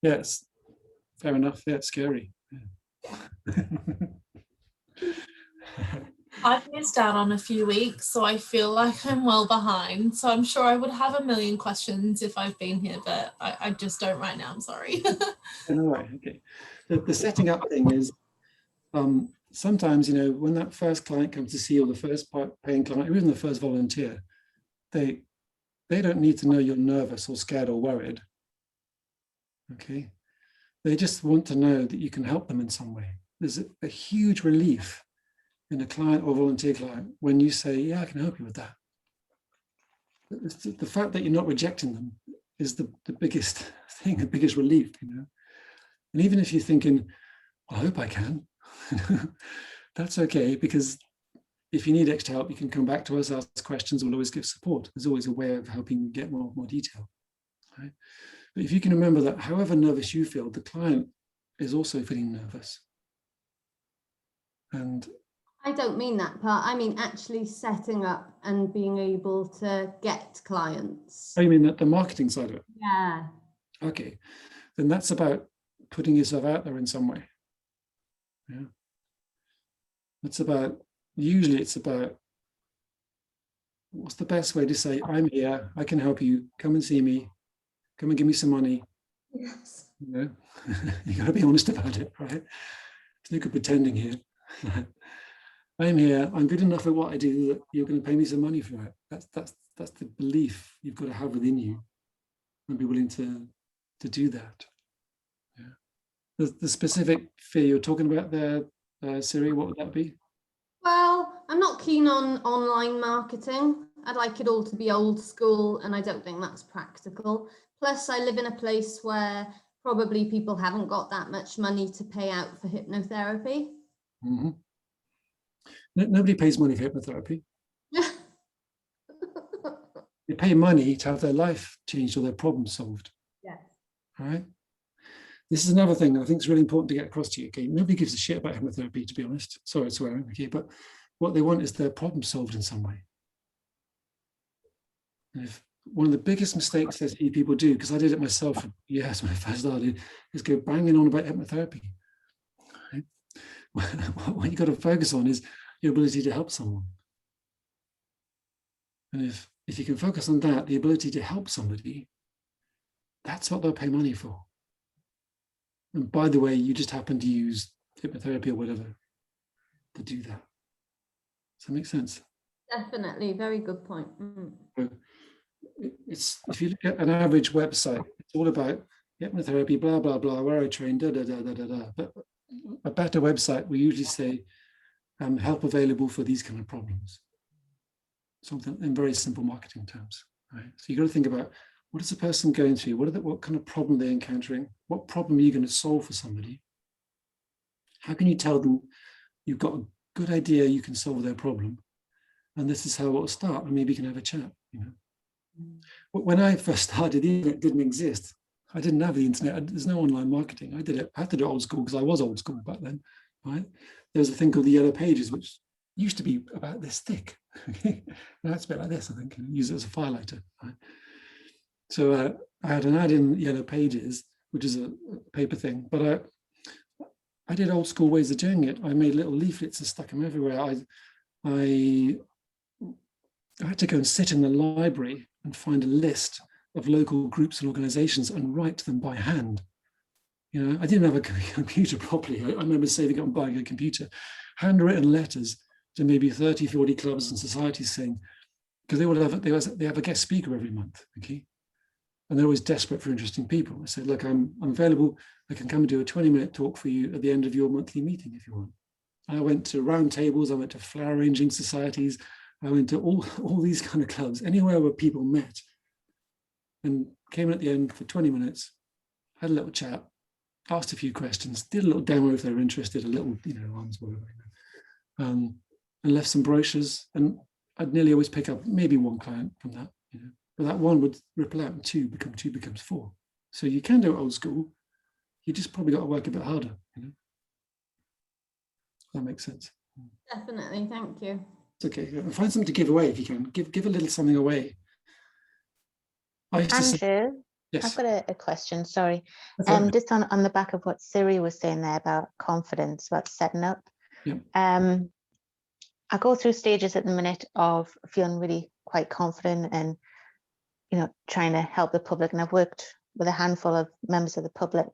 S2: Yes. Fair enough. Yeah, it's scary. Yeah.
S5: I've missed out on a few weeks, so I feel like I'm well behind. So I'm sure I would have a million questions if I've been here, but I just don't right now. I'm sorry.
S2: All right. Okay. The setting up thing is sometimes, you know, when that first client comes to see you, or the first paying client, or even the first volunteer, they don't need to know you're nervous or scared or worried. Okay. They just want to know that you can help them in some way. There's a huge relief in a client or volunteer client when you say, yeah, I can help you with that. The fact that you're not rejecting them is the biggest thing, the biggest relief, you know. And even if you're thinking, I hope I can, that's okay, because if you need extra help, you can come back to us, ask questions, we'll always give support. There's always a way of helping you get more detail, right? But if you can remember that however nervous you feel, the client is also feeling nervous. And
S1: I don't mean that part. I mean actually setting up and being able to get clients.
S2: oh, you mean the marketing side of it?
S1: Yeah.
S2: Okay, then that's about putting yourself out there in some way. Yeah. Usually it's about what's the best way to say, I'm here, I can help you, come and see me, come and give me some money.
S1: Yes.
S2: You know, you got to be honest about it, right? There's no good pretending here. I'm here, I'm good enough at what I do that you're going to pay me some money for it. That's the belief you've got to have within you and be willing to do that. Yeah. The specific fear you're talking about there, Siri, what would that be?
S1: Well, I'm not keen on online marketing. I'd like it all to be old school, and I don't think that's practical. Plus, I live in a place where probably people haven't got that much money to pay out for hypnotherapy.
S2: Mhm. Nobody pays money for hypnotherapy. They pay money to have their life changed or their problem solved.
S1: Yes.
S2: All right. This is another thing I think is really important to get across to you. Okay, nobody gives a shit about hypnotherapy, to be honest. Sorry, swearing. Okay, but what they want is their problem solved in some way. And if one of the biggest mistakes I see people do, because I did it myself for years when I first started, is go banging on about hypnotherapy. Right? What you got to focus on is your ability to help someone. And if you can focus on that, the ability to help somebody, that's what they'll pay money for. And by the way, you just happen to use hypnotherapy or whatever to do that. Does that make sense?
S1: Definitely, very good point.
S2: So it's, if you look at an average website, it's all about hypnotherapy, blah, blah, blah, where I train, da, da, da, da, da, da. But a better website, we usually say help available for these kind of problems. Something in very simple marketing terms, right? So you got to think about, what is the person going through? What kind of problem they're encountering? What problem are you going to solve for somebody? How can you tell them you've got a good idea you can solve their problem? And this is how it'll start, and maybe you can have a chat, you know. When I first started, the internet didn't exist. I didn't have the internet. There's no online marketing. I had to do it old school because I was old school back then, right? There was a thing called the Yellow Pages, which used to be about this thick. Now it's a bit like this, I think, and use it as a firelighter, right? So I had an ad in Yellow Pages, which is a paper thing, but I did old school ways of doing it. I made little leaflets and stuck them everywhere. I had to go and sit in the library and find a list of local groups and organizations and write them by hand. You know, I didn't have a computer properly. I remember saving up and buying a computer, handwritten letters to maybe 30, 40 clubs and societies saying, because they have a guest speaker every month, okay? And they're always desperate for interesting people. I said, look, I'm available. I can come and do a 20-minute talk for you at the end of your monthly meeting if you want. I went to round tables. I went to flower arranging societies. I went to all these kind of clubs, anywhere where people met, and came in at the end for 20 minutes, had a little chat, asked a few questions, did a little demo if they were interested, a little, you know, arms, whatever, and left some brochures. And I'd nearly always pick up maybe one client from that, you know. But that one would ripple out and two becomes four. So you can do it old school. You just probably got to work a bit harder, you know. That makes sense.
S1: Definitely, thank you.
S2: It's okay. Find something to give away if you can. Give a little something away. I used to say,
S6: Andrew,
S2: yes.
S6: I've got a question, sorry.
S2: That's all right.
S6: Just on the back of what Siri was saying there about confidence, about setting up.
S2: Yeah.
S6: I go through stages at the minute of feeling really quite confident and, you know, trying to help the public. And I've worked with a handful of members of the public,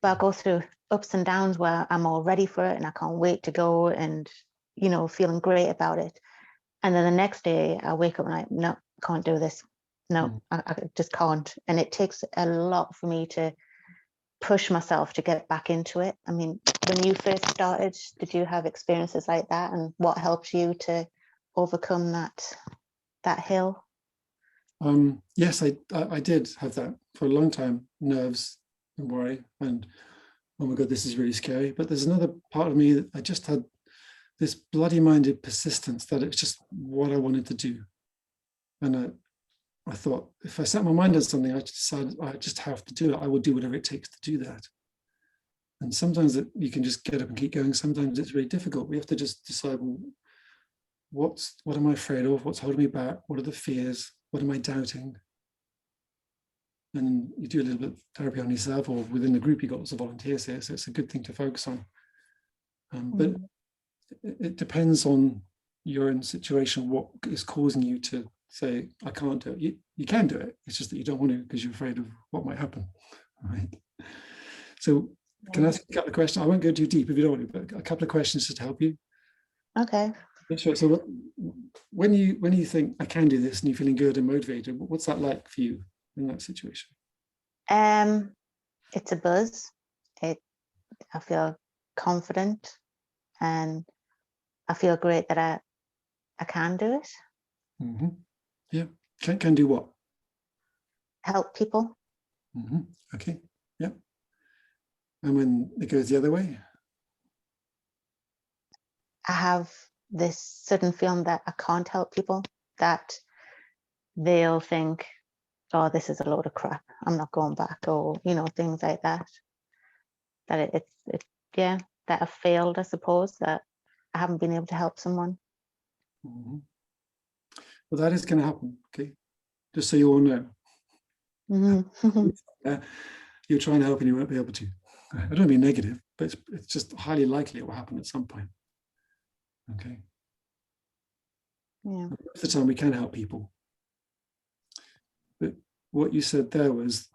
S6: but I go through ups and downs where I'm all ready for it and I can't wait to go and, you know, feeling great about it. And then the next day I wake up and I, no, I can't do this. No, I just can't. And it takes a lot for me to push myself to get back into it. I mean, when you first started, did you have experiences like that? And what helped you to overcome that hill?
S2: Yes, I did have that for a long time, nerves and worry and, oh my God, this is really scary. But there's another part of me that I just had this bloody-minded persistence that it's just what I wanted to do. And I thought, if I set my mind on something, I decided I just have to do it. I will do whatever it takes to do that. And sometimes you can just get up and keep going. Sometimes it's really difficult. We have to just decide, well, what am I afraid of? What's holding me back? What are the fears? What am I doubting? And you do a little bit of therapy on yourself, or within the group, you've got lots of volunteers here. So it's a good thing to focus on. But it depends on your own situation, what is causing you to say, I can't do it. You can do it. It's just that you don't want to because you're afraid of what might happen. Right. So can I ask a couple of questions? I won't go too deep if you don't want to, but a couple of questions just to help you.
S6: Okay.
S2: Sure. So when you think I can do this and you're feeling good and motivated, what's that like for you in that situation?
S6: It's a buzz. I feel confident and I feel great that I can do it.
S2: Yeah. Can do what?
S6: Help people.
S2: Okay, yep. And when it goes the other way?
S6: I have this sudden feeling that I can't help people, that they'll think, oh, this is a load of crap, I'm not going back, or, you know, things like that. That it's yeah, that I failed, I suppose, that I haven't been able to help someone.
S2: Well, that is going to happen, okay? Just so you all know. You're trying to help and you won't be able to. I don't mean negative, but it's just highly likely it will happen at some point. Okay.
S6: Yeah.
S2: Most of the time we can help people. But what you said there was,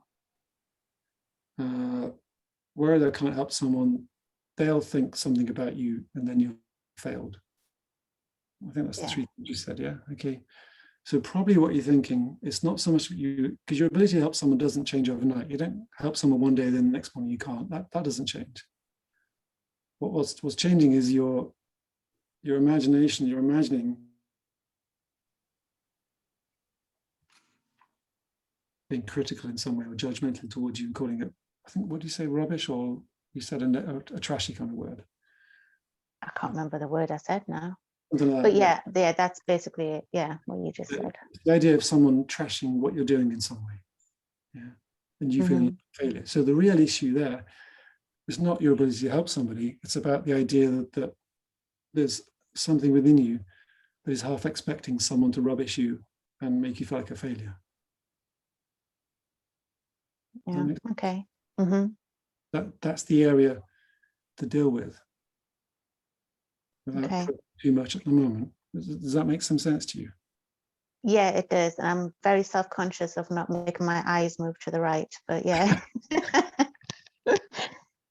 S2: where they can't help someone, they'll think something about you and then you've failed. I think that's the three things you said, yeah? Okay. So probably what you're thinking, it's not so much you, because your ability to help someone doesn't change overnight. You don't help someone one day, then the next morning you can't. That doesn't change. What's changing is your imagination. You're imagining being critical in some way or judgmental towards you and calling it, I think, what do you say, rubbish? Or you said a trashy kind of word.
S6: I can't remember the word I said now.
S2: Like
S6: but yeah, that's basically it. Yeah, what you just said.
S2: The idea of someone trashing what you're doing in some way. Yeah. And you feeling like a failure. So the real issue there is not your ability to help somebody. It's about the idea that there's something within you that is half expecting someone to rubbish you and make you feel like a failure.
S6: Yeah. Okay.
S2: That's the area to deal with. Without
S6: Okay.
S2: too much at the moment. Does that make some sense to you?
S6: Yeah, it does. I'm very self-conscious of not making my eyes move to the right, but yeah.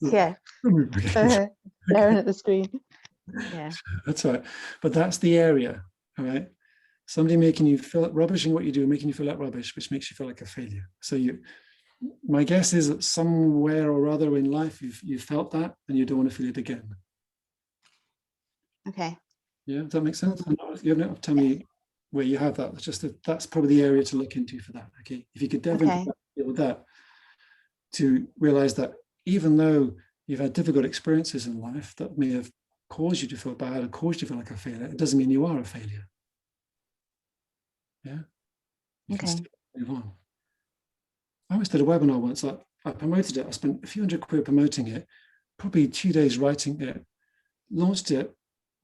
S6: Yeah. Staring at the screen. Yeah.
S2: That's right. But that's the area, all right? Somebody making you feel rubbishing what you do, making you feel like rubbish, which makes you feel like a failure. So my guess is that somewhere or other in life you've felt that and you don't want to feel it again.
S6: Okay.
S2: Yeah, does that make sense? You don't have to tell me where you have that. It's just that's probably the area to look into for that. Okay. If you could delve into that, deal with that, to realize that even though you've had difficult experiences in life that may have caused you to feel bad or caused you to feel like a failure, it doesn't mean you are a failure. Yeah. You can still move on. I always did a webinar once. I promoted it. I spent a few £100 promoting it, probably 2 days writing it, launched it,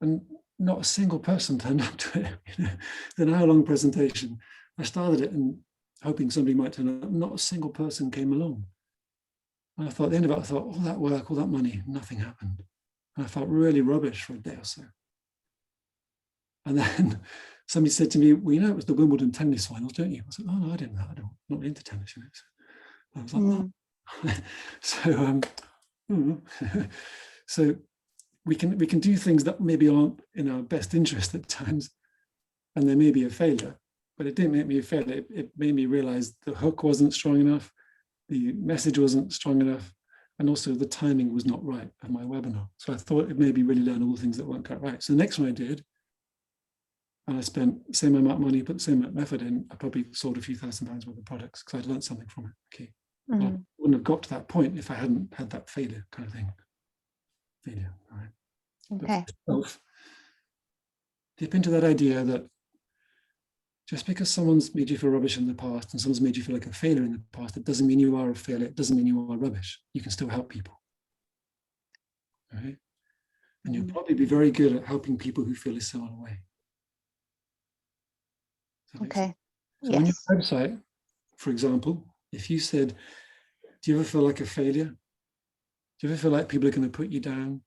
S2: and not a single person turned up to it. It's an hour-long presentation. I started it and hoping somebody might turn up. Not a single person came along. And I thought at the end of it, I thought, all that work, all that money, nothing happened. And I felt really rubbish for a day or so. And then somebody said to me, well, you know, it was the Wimbledon tennis finals, don't you? I said, oh, no, I didn't know. I'm not into tennis. You know? So I was like, oh. So we can do things that maybe aren't in our best interest at times, and they may be a failure, but it didn't make me a failure. It made me realize the hook wasn't strong enough, the message wasn't strong enough, and also the timing was not right of my webinar. So I thought it made me really learn all the things that weren't quite right. So the next one I did, and I spent the same amount of money, put the same amount of effort in, I probably sold a few £1,000s worth of products because I'd learned something from it. Okay. Well, I wouldn't have got to that point if I hadn't had that failure kind of thing. Failure, all right.
S6: Okay.
S2: Dip into that idea that just because someone's made you feel rubbish in the past and someone's made you feel like a failure in the past, it doesn't mean you are a failure. It doesn't mean you are rubbish. You can still help people. All right? And you'll probably be very good at helping people who feel a similar way.
S6: Okay.
S2: So on your website, for example, if you said, do you ever feel like a failure? Do you ever feel like people are going to put you down?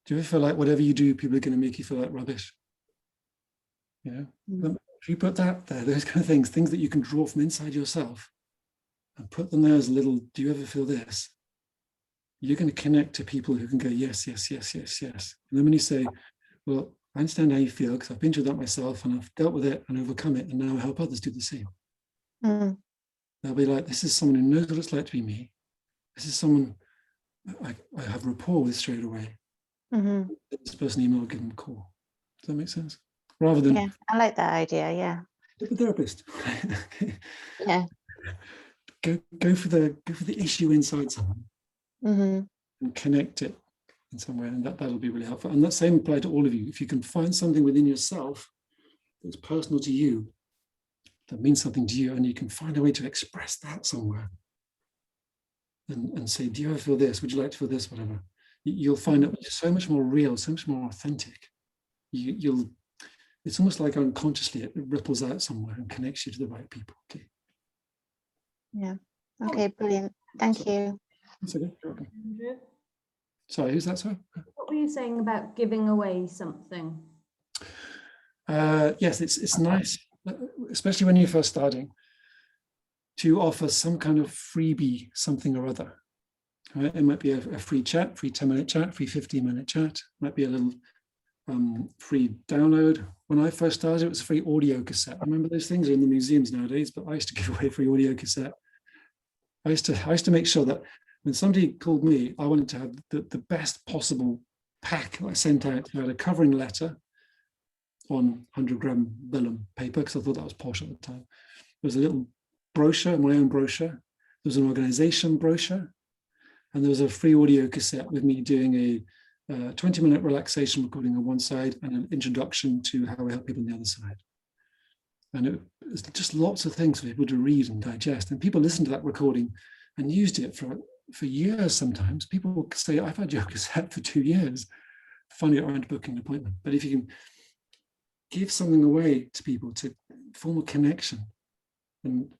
S2: Do you ever feel like whatever you do, people are going to make you feel like rubbish? You know, if you put that there, those kind of things that you can draw from inside yourself and put them there as a little, do you ever feel this? You're going to connect to people who can go, yes, yes, yes, yes, yes. And then when you say, well, I understand how you feel because I've been through that myself and I've dealt with it and overcome it, and now I help others do the same. They'll be like, this is someone who knows what it's like to be me. This is someone I have rapport with straight away. This person email, give them a call. Does that make sense? Rather than
S6: I like that idea. Yeah.
S2: the therapist.
S6: Yeah.
S2: go for the issue inside someone
S6: Mm-hmm.
S2: and connect it in some way, and that'll be really helpful. And that same apply to all of you. If you can find something within yourself that's personal to you, that means something to you, and you can find a way to express that somewhere, and say, do you ever feel this? Would you like to feel this? Whatever. You'll find it so much more real, so much more authentic. It's almost like unconsciously it ripples out somewhere and connects you to the right people. Okay.
S6: Yeah. Okay, brilliant. Thank you.
S2: That's okay. Sorry, who's that? Sorry.
S1: What were you saying about giving away something?
S2: Yes, it's nice, especially when you're first starting, to offer some kind of freebie, something or other. Right? It might be a free chat, free 10-minute chat, free 15-minute chat. It might be a little free download. When I first started, it was a free audio cassette. I remember those things are in the museums nowadays, but I used to give away free audio cassette. I used to make sure that when somebody called me, I wanted to have the best possible pack that I sent out. I had a covering letter on 100-gram vellum paper, because I thought that was posh at the time. There was a little brochure, my own brochure. There was an organization brochure, and there was a free audio cassette with me doing a 20-minute relaxation recording on one side and an introduction to how I help people on the other side. And it was just lots of things for people to read and digest. And people listened to that recording and used it for years sometimes. People will say, I've had your cassette for 2 years. Finally, around to booking an appointment. But if you can give something away to people to form a connection and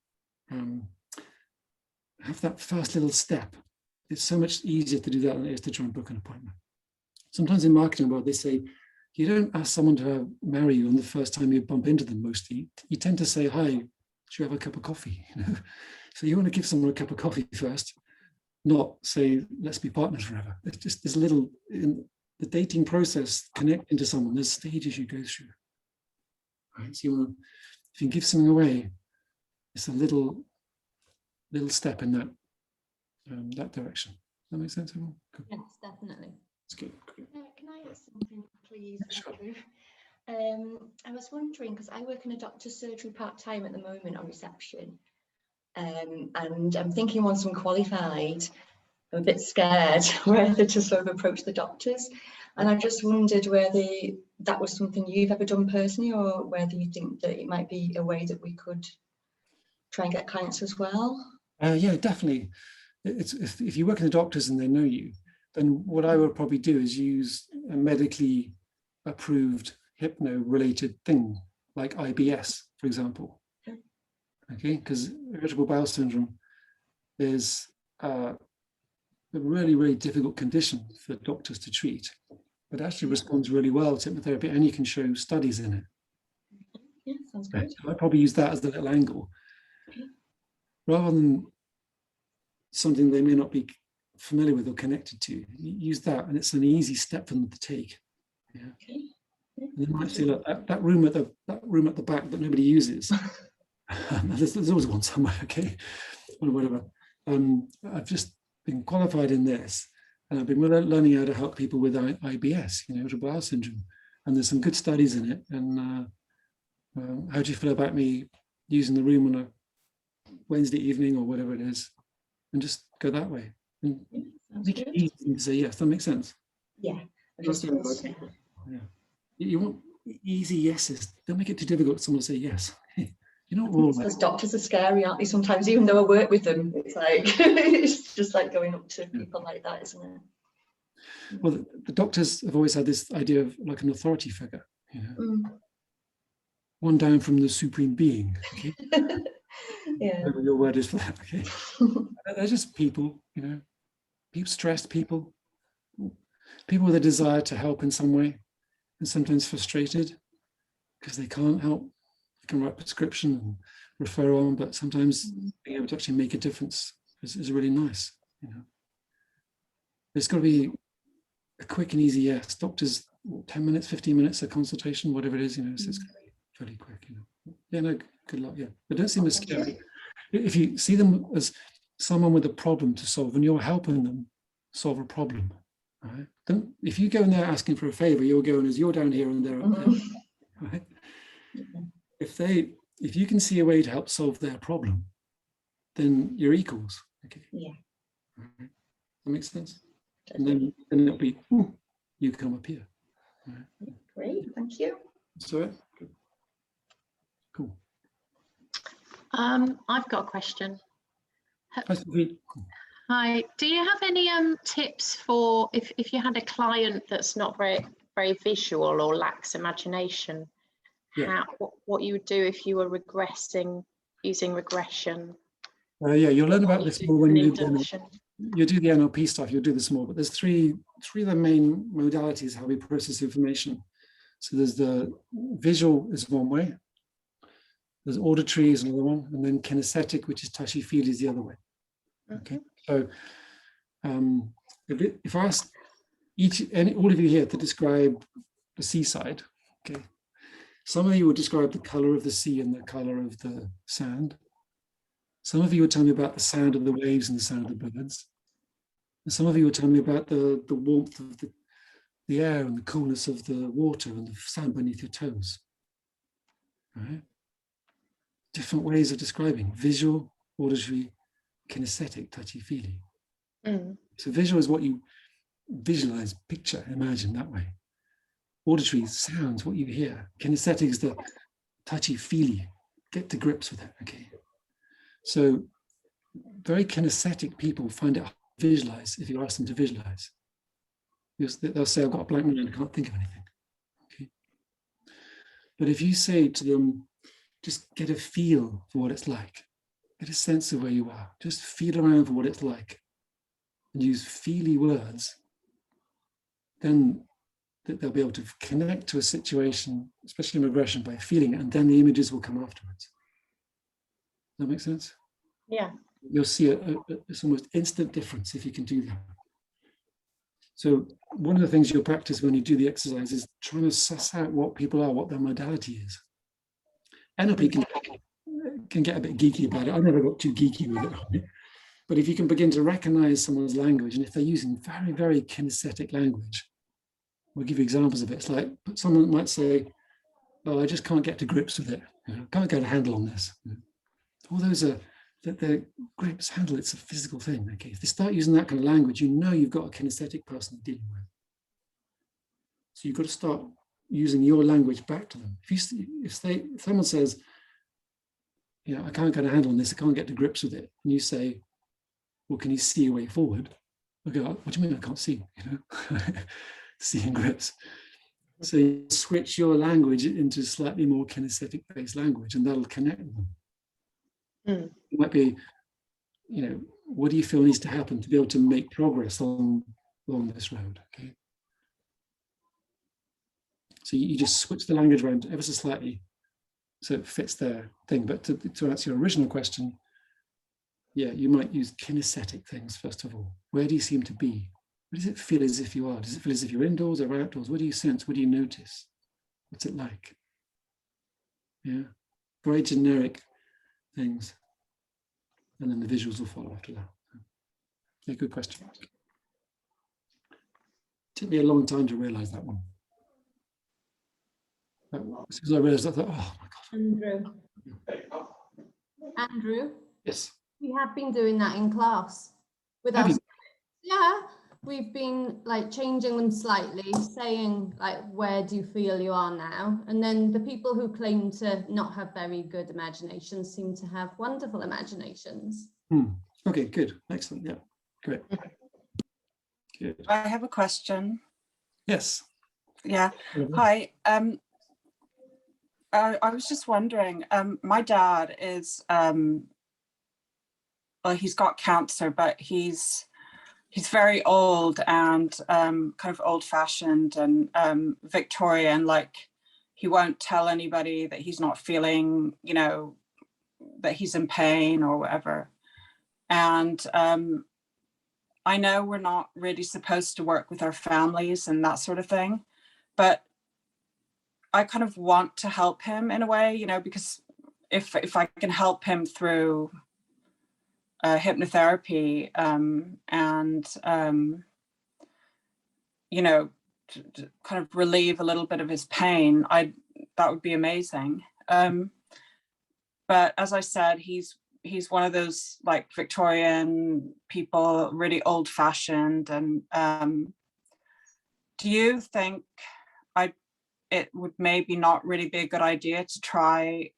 S2: have that first little step, it's so much easier to do that than it is to try and book an appointment. Sometimes in marketing world, they say, you don't ask someone to marry you on the first time you bump into them mostly. You tend to say, hi, should you have a cup of coffee? So you want to give someone a cup of coffee first, not say, let's be partners forever. It's just this little, in the dating process, connecting to someone, there's stages you go through. Right? So you want to, if you can give something away, it's a little step in that direction. Does that make sense, everyone? Cool.
S1: Yes, definitely.
S2: That's good. Great.
S7: Can I ask something, please?
S2: Sure.
S7: I was wondering, because I work in a doctor's surgery part-time at the moment on reception, and I'm thinking once I'm qualified, I'm a bit scared whether to sort of approach the doctors, and I just wondered whether that was something you've ever done personally, or whether you think that it might be a way that we could try and get clients as well.
S2: Yeah, definitely. It's if you work in the doctors and they know you, then what I would probably do is use a medically approved hypno-related thing like IBS, for example. Okay, because irritable bowel syndrome is a really, really difficult condition for doctors to treat, but actually responds really well to hypnotherapy, and you can show studies in it.
S7: Yeah, sounds good.
S2: So I'd probably use that as the little angle, rather than something they may not be familiar with or connected to. Use that, and it's an easy step for them to take. Yeah.
S7: Okay.
S2: And they might say, look, that room at the back that nobody uses. There's always one somewhere, okay, or whatever. I've just been qualified in this, and I've been learning how to help people with IBS, irritable bowel syndrome, and there's some good studies in it. And how do you feel about me using the room on a Wednesday evening or whatever it is, and just go that way and make it easy to say yes. That makes sense.
S7: Yeah.
S2: Yeah. You want easy yeses. Don't make it too difficult for someone to say yes. You're not all
S7: Because doctors are scary, aren't they? Sometimes, even though I work with them, it's like it's just like going up to people like that, isn't it?
S2: Well, the doctors have always had this idea of like an authority figure, one down from the supreme being. Okay?
S7: Yeah.
S2: Whatever your word is for that. Okay, they're just people, stressed people with a desire to help in some way, and sometimes frustrated because they can't help. They can write prescription and refer on, but sometimes being able to actually make a difference is really nice. It's got to be a quick and easy yes. Doctors, 10 minutes, 15 minutes a consultation, whatever it is, so it's going to be fairly quick. Yeah, no, good luck. Yeah, but don't seem as scary. If you see them as someone with a problem to solve, and you're helping them solve a problem, right? Don't, if you go in there asking for a favor, you're going as you're down here and they're up there, right? If you can see a way to help solve their problem, then you're equals. Okay.
S7: Yeah.
S2: That makes sense. And then it'll be you come up here. Right.
S7: Great, thank you.
S2: So good. Cool.
S8: I've got a question.
S2: Hi, Sophie.
S8: Hi, do you have any tips for if you had a client that's not very visual or lacks imagination,
S2: Yeah.
S8: what you would do if you were regressing using regression?
S2: Yeah, you'll learn about this more when you do
S8: induction?
S2: you do the NLP stuff. You'll do this more, but there's three of the main modalities how we process information. So there's the visual is one way, there's auditory is another one, and then kinesthetic, which is touchy-feely, is the other way. Okay, so if I ask all of you here to describe the seaside, okay, some of you will describe the color of the sea and the color of the sand. Some of you will tell me about the sound of the waves and the sound of the birds. And some of you will tell me about the warmth of the air and the coolness of the water and the sand beneath your toes. Right? Different ways of describing visual, auditory, kinesthetic, touchy-feely. So visual is what you visualize, picture, imagine that way. Auditory sounds, what you hear. Kinesthetic is the touchy-feely, get to grips with it, okay? So very kinesthetic people find it hard to visualize if you ask them to visualize. They'll say, I've got a blank mind, I can't think of anything, okay? But if you say to them, just get a feel for what it's like, get a sense of where you are, just feel around for what it's like, and use feely words, then they'll be able to connect to a situation, especially in regression, by feeling it, and then the images will come afterwards. Does that make sense?
S8: Yeah.
S2: You'll see it's almost instant difference if you can do that. So one of the things you'll practice when you do the exercise is trying to suss out what people are, what their modality is. NLP can get a bit geeky about it. I never got too geeky with it. But if you can begin to recognize someone's language, and if they're using very, very kinesthetic language, we'll give you examples of it. It's like someone might say, oh, I just can't get to grips with it. I can't get a handle on this. All those are, the grips, handle, it's a physical thing. Okay, if they start using that kind of language, you know you've got a kinesthetic person dealing with. So you've got to start using your language back to them. If someone says, I can't get a handle on this, I can't get to grips with it, and you say, well, can you see a way forward? Okay, what do you mean I can't see? Seeing grips. So you switch your language into slightly more kinesthetic-based language, and that'll connect with them. It might be, what do you feel needs to happen to be able to make progress along this road? Okay. So you just switch the language around ever so slightly, so it fits their thing. But to answer your original question, yeah, you might use kinesthetic things first of all. Where do you seem to be? Where does it feel as if you are? Does it feel as if you're indoors or outdoors? What do you sense? What do you notice? What's it like? Yeah, very generic things. And then the visuals will follow after that. Yeah, good question. It took me a long time to realize that one. As soon as I realized that, I thought, oh my God.
S1: Andrew,
S2: Yes.
S1: we have been doing that in class with
S2: Have
S1: us.
S2: you?
S1: Yeah, we've been like changing them slightly, saying like, where do you feel you are now? And then the people who claim to not have very good imaginations seem to have wonderful imaginations.
S2: Okay, good. Excellent. Yeah, great. Good.
S9: I have a question.
S2: Yes.
S9: Yeah. Hi. I was just wondering, my dad is, well, he's got cancer, but he's very old and kind of old-fashioned and Victorian, like he won't tell anybody that he's not feeling, that he's in pain or whatever. And I know we're not really supposed to work with our families and that sort of thing, but I kind of want to help him in a way, because if I can help him through hypnotherapy and to kind of relieve a little bit of his pain, that would be amazing. But as I said, he's he's one of those like Victorian people, really old fashioned. And do you think it would maybe not really be a good idea to try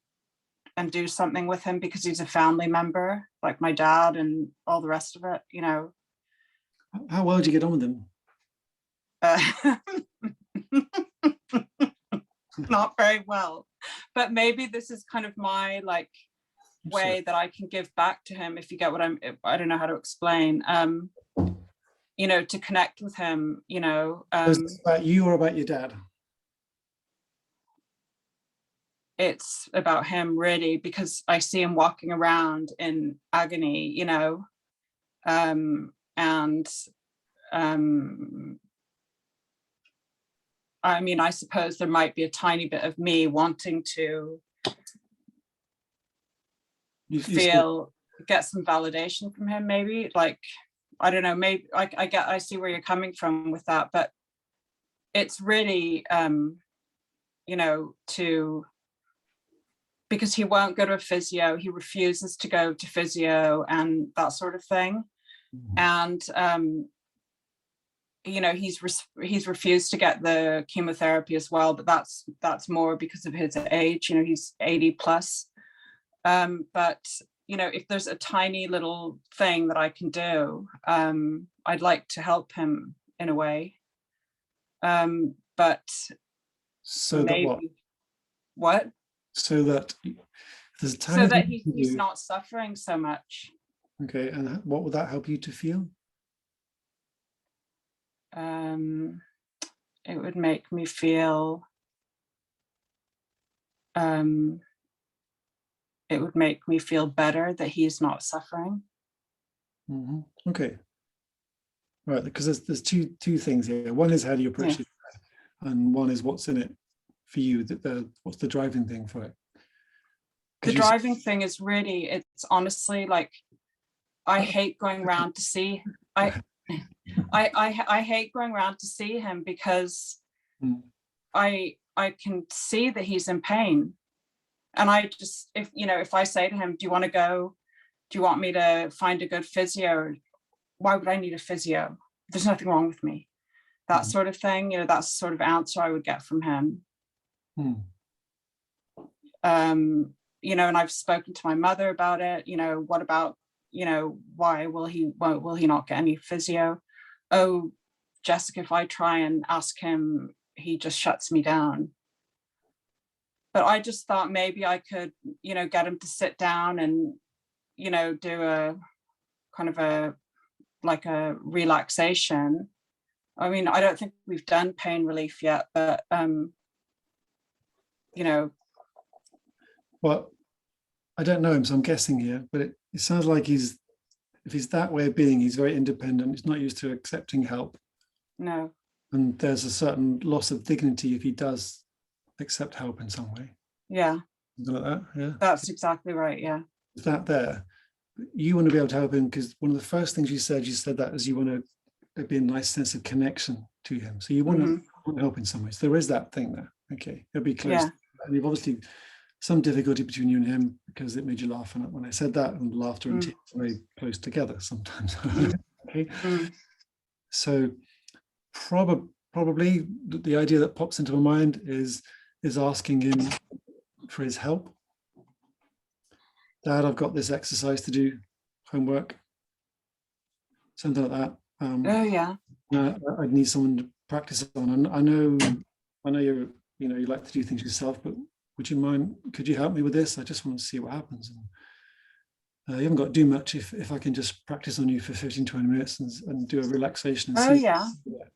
S9: and do something with him because he's a family member, like my dad and all the rest of it, you know?
S2: How well do you get on with him?
S9: Not very well, but maybe this is kind of my like way that I can give back to him, if you get what I don't know how to explain, you know, to connect with him, you know.
S2: Is this about you or about your dad?
S9: It's about him really, because I see him walking around in agony, you know, I mean, I suppose there might be a tiny bit of me wanting to get some validation from him, maybe, like, I don't know, maybe I see where you're coming from with that, but it's really, you know, because he won't go to a physio, he refuses to go to physio and that sort of thing. And you know, he's refused to get the chemotherapy as well, but that's more because of his age, you know, he's 80 plus. But you know, if there's a tiny little thing that I can do, I'd like to help him in a way. But
S2: so
S9: maybe,
S2: that
S9: what?
S2: So that there's a tiny
S9: so that he's not suffering so much.
S2: Okay, and what would that help you to feel?
S9: It would make me feel better that he's not suffering.
S2: Okay, right, because there's two things here. One is how do you approach it, and one is what's in it for you, what's the driving thing for it?
S9: The driving thing is really, it's honestly like, I hate going around to see, I hate going around to see him because I can see that he's in pain. And I just, if I say to him, do you want to go, do you want me to find a good physio? Why would I need a physio? There's nothing wrong with me. That sort of thing, you know, that's the sort of answer I would get from him. You know, and I've spoken to my mother about it, you know, what about, you know, why will he not get any physio? Oh, Jessica, if I try and ask him, he just shuts me down. But I just thought maybe I could, you know, get him to sit down and, you know, do a kind of a relaxation. I mean, I don't think we've done pain relief yet, but, you know.
S2: Well, I don't know him, so I'm guessing here, but it sounds like if he's that way of being, he's very independent. He's not used to accepting help.
S9: No.
S2: And there's a certain loss of dignity if he does accept help in some way.
S9: Yeah.
S2: Something like that, yeah.
S9: That's exactly right, yeah.
S2: Is that there? You want to be able to help him because one of the first things you said that as you want to be a nice sense of connection to him. So you want to help in some ways. There is that thing there. Okay, he'll be close. Yeah. And you've obviously some difficulty between you and him because it made you laugh. And when I said that, and laughter and tears are very close together sometimes. Okay. So probably the idea that pops into my mind is asking him for his help. Dad, I've got this exercise to do, homework, something like that.
S9: Oh yeah.
S2: I need someone to practice on. And I know you like to do things yourself, but would you mind? Could you help me with this? I just want to see what happens. And you haven't got to do much if I can just practice on you for 15-20 minutes and do a relaxation. And see,
S9: yeah.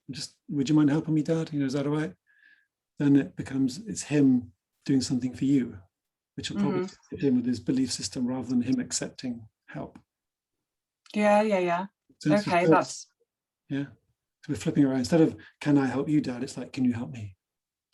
S2: Just would you mind helping me, Dad? You know, is that all right? Then it's him doing something for you, which will probably fit him with his belief system rather than him accepting help.
S9: Yeah.
S2: So
S9: okay, that's.
S2: Yeah. So we're flipping around. Instead of, can I help you, Dad? It's like, can you help me?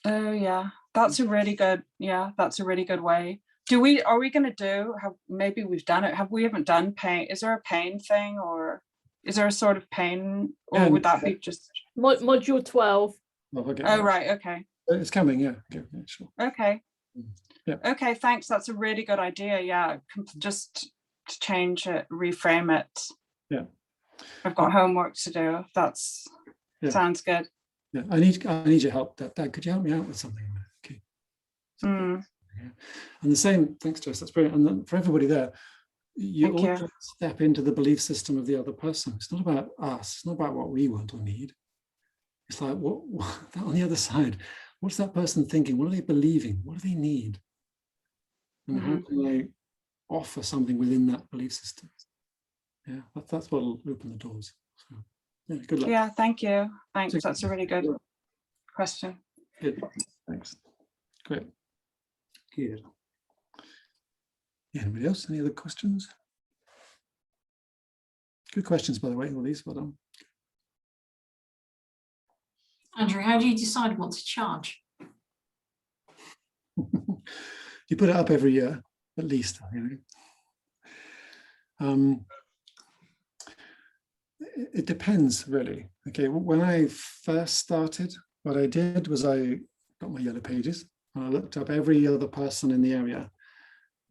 S9: Oh yeah, that's a really good, that's a really good way. Are we going to do, maybe we've done it, we haven't done pain. Is there a pain thing, or is there a sort of pain, or would that be just?
S10: Module 12.
S9: Oh, right, okay.
S2: It's coming, yeah. Sure.
S9: Okay.
S2: Yeah.
S9: Okay, thanks. That's a really good idea. Yeah, just to change it, reframe it.
S2: Yeah.
S9: I've got homework to do. That's sounds good.
S2: Yeah, I need your help. Dad, could you help me out with something? Okay.
S9: Mm.
S2: Yeah. And the same, thanks, Jess, that's brilliant. And then for everybody there, you
S9: Thank
S2: always
S9: you.
S2: step into the belief system of the other person. It's not about us. It's not about what we want or need. It's like, what on the other side, what's that person thinking? What are they believing? What do they need? And how can they offer something within that belief system? Yeah, that's what will open the doors. So, yeah, good luck.
S9: Yeah, thank you. Thanks. That's a really good question.
S2: Good. Thanks. Great. Good. Yeah, anybody else? Any other questions? Good questions, by the way, all these. Well done.
S11: Andrew, how do you decide what to charge?
S2: You put it up every year, at least. You know. It depends, really. Okay, when I first started, what I did was I got my yellow pages and I looked up every other person in the area.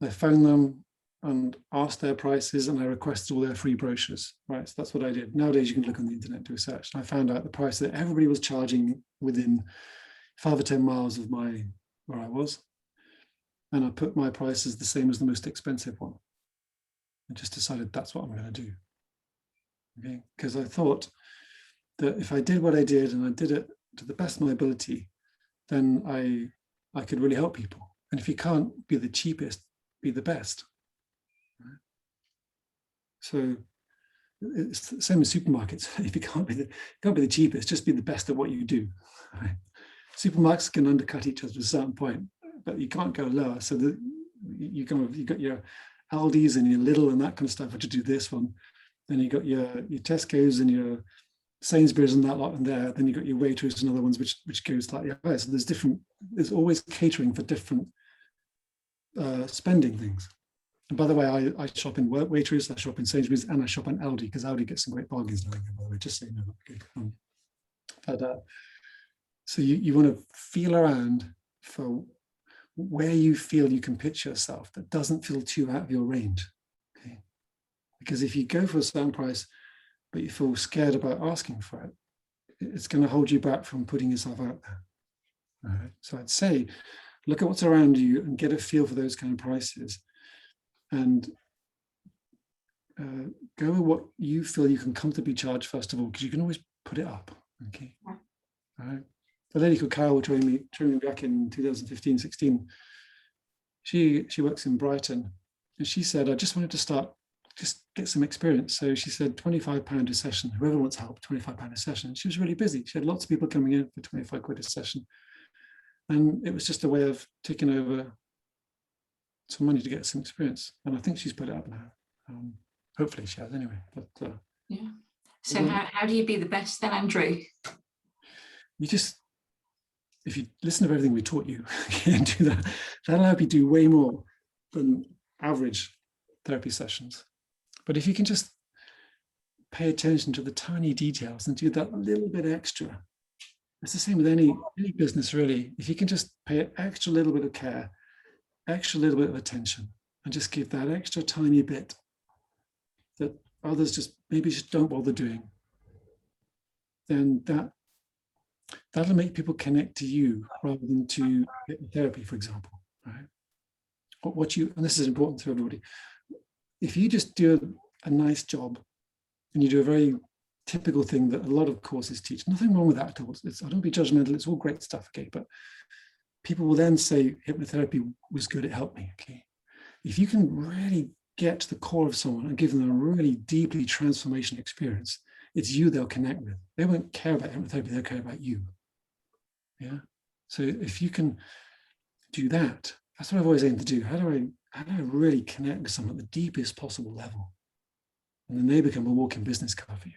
S2: I phoned them and asked their prices, and I requested all their free brochures. Right, so that's what I did. Nowadays, you can look on the internet, do a search, and I found out the price that everybody was charging within 5 or 10 miles of where I was, and I put my prices the same as the most expensive one. I just decided that's what I'm going to do. Okay, because I thought that if I did what I did and I did it to the best of my ability, then I could really help people. And if you can't be the cheapest, be the best. Right? So it's the same as supermarkets. If you can't be the cheapest, just be the best at what you do. Right? Supermarkets can undercut each other to a certain point, but you can't go lower. So that you got your Aldi's and your Lidl and that kind of stuff, which do this one. Then you got your Tesco's and your Sainsbury's and that lot in there. Then you got your Waitrose and other ones which go slightly higher. So there's always catering for different spending things. And by the way, I shop in Waitrose, I shop in Sainsbury's, and I shop in Aldi, because Aldi gets some great bargains now, by the way, just so you know. Okay. So you want to feel around for where you feel you can pitch yourself that doesn't feel too out of your range. Okay. Because if you go for a certain price, but you feel scared about asking for it, it's going to hold you back from putting yourself out there. All right. So I'd say, look at what's around you and get a feel for those kind of prices, and go with what you feel you can comfortably charge first of all, because you can always put it up. Okay. All right. A lady called Carol trained me back in 2015, 16. She works in Brighton, and she said, I just wanted to just get some experience. So she said £25 a session. Whoever wants help, £25 a session. She was really busy. She had lots of people coming in for 25 quid a session. And it was just a way of taking over some money to get some experience. And I think she's put it up now. Hopefully she has anyway. But
S11: yeah. So how do you be the best then, Andrew?
S2: You just, if you listen to everything we taught you and do that, that'll help you do way more than average therapy sessions. But if you can just pay attention to the tiny details and do that little bit extra, it's the same with any business really. If you can just pay an extra little bit of care, extra little bit of attention, and just give that extra tiny bit that others just don't bother doing, then that'll make people connect to you rather than to therapy, for example. Right? And this is important to everybody. If you just do a nice job and you do a very typical thing that a lot of courses teach, nothing wrong with that at all. I don't be judgmental, it's all great stuff, okay? But people will then say hypnotherapy was good, it helped me, okay? If you can really get to the core of someone and give them a really deeply transformational experience, it's you they'll connect with. They won't care about hypnotherapy, they'll care about you. Yeah. So if you can do that, that's what I've always aimed to do. How do I really connect with someone at the deepest possible level? And then they become a walking business card for you.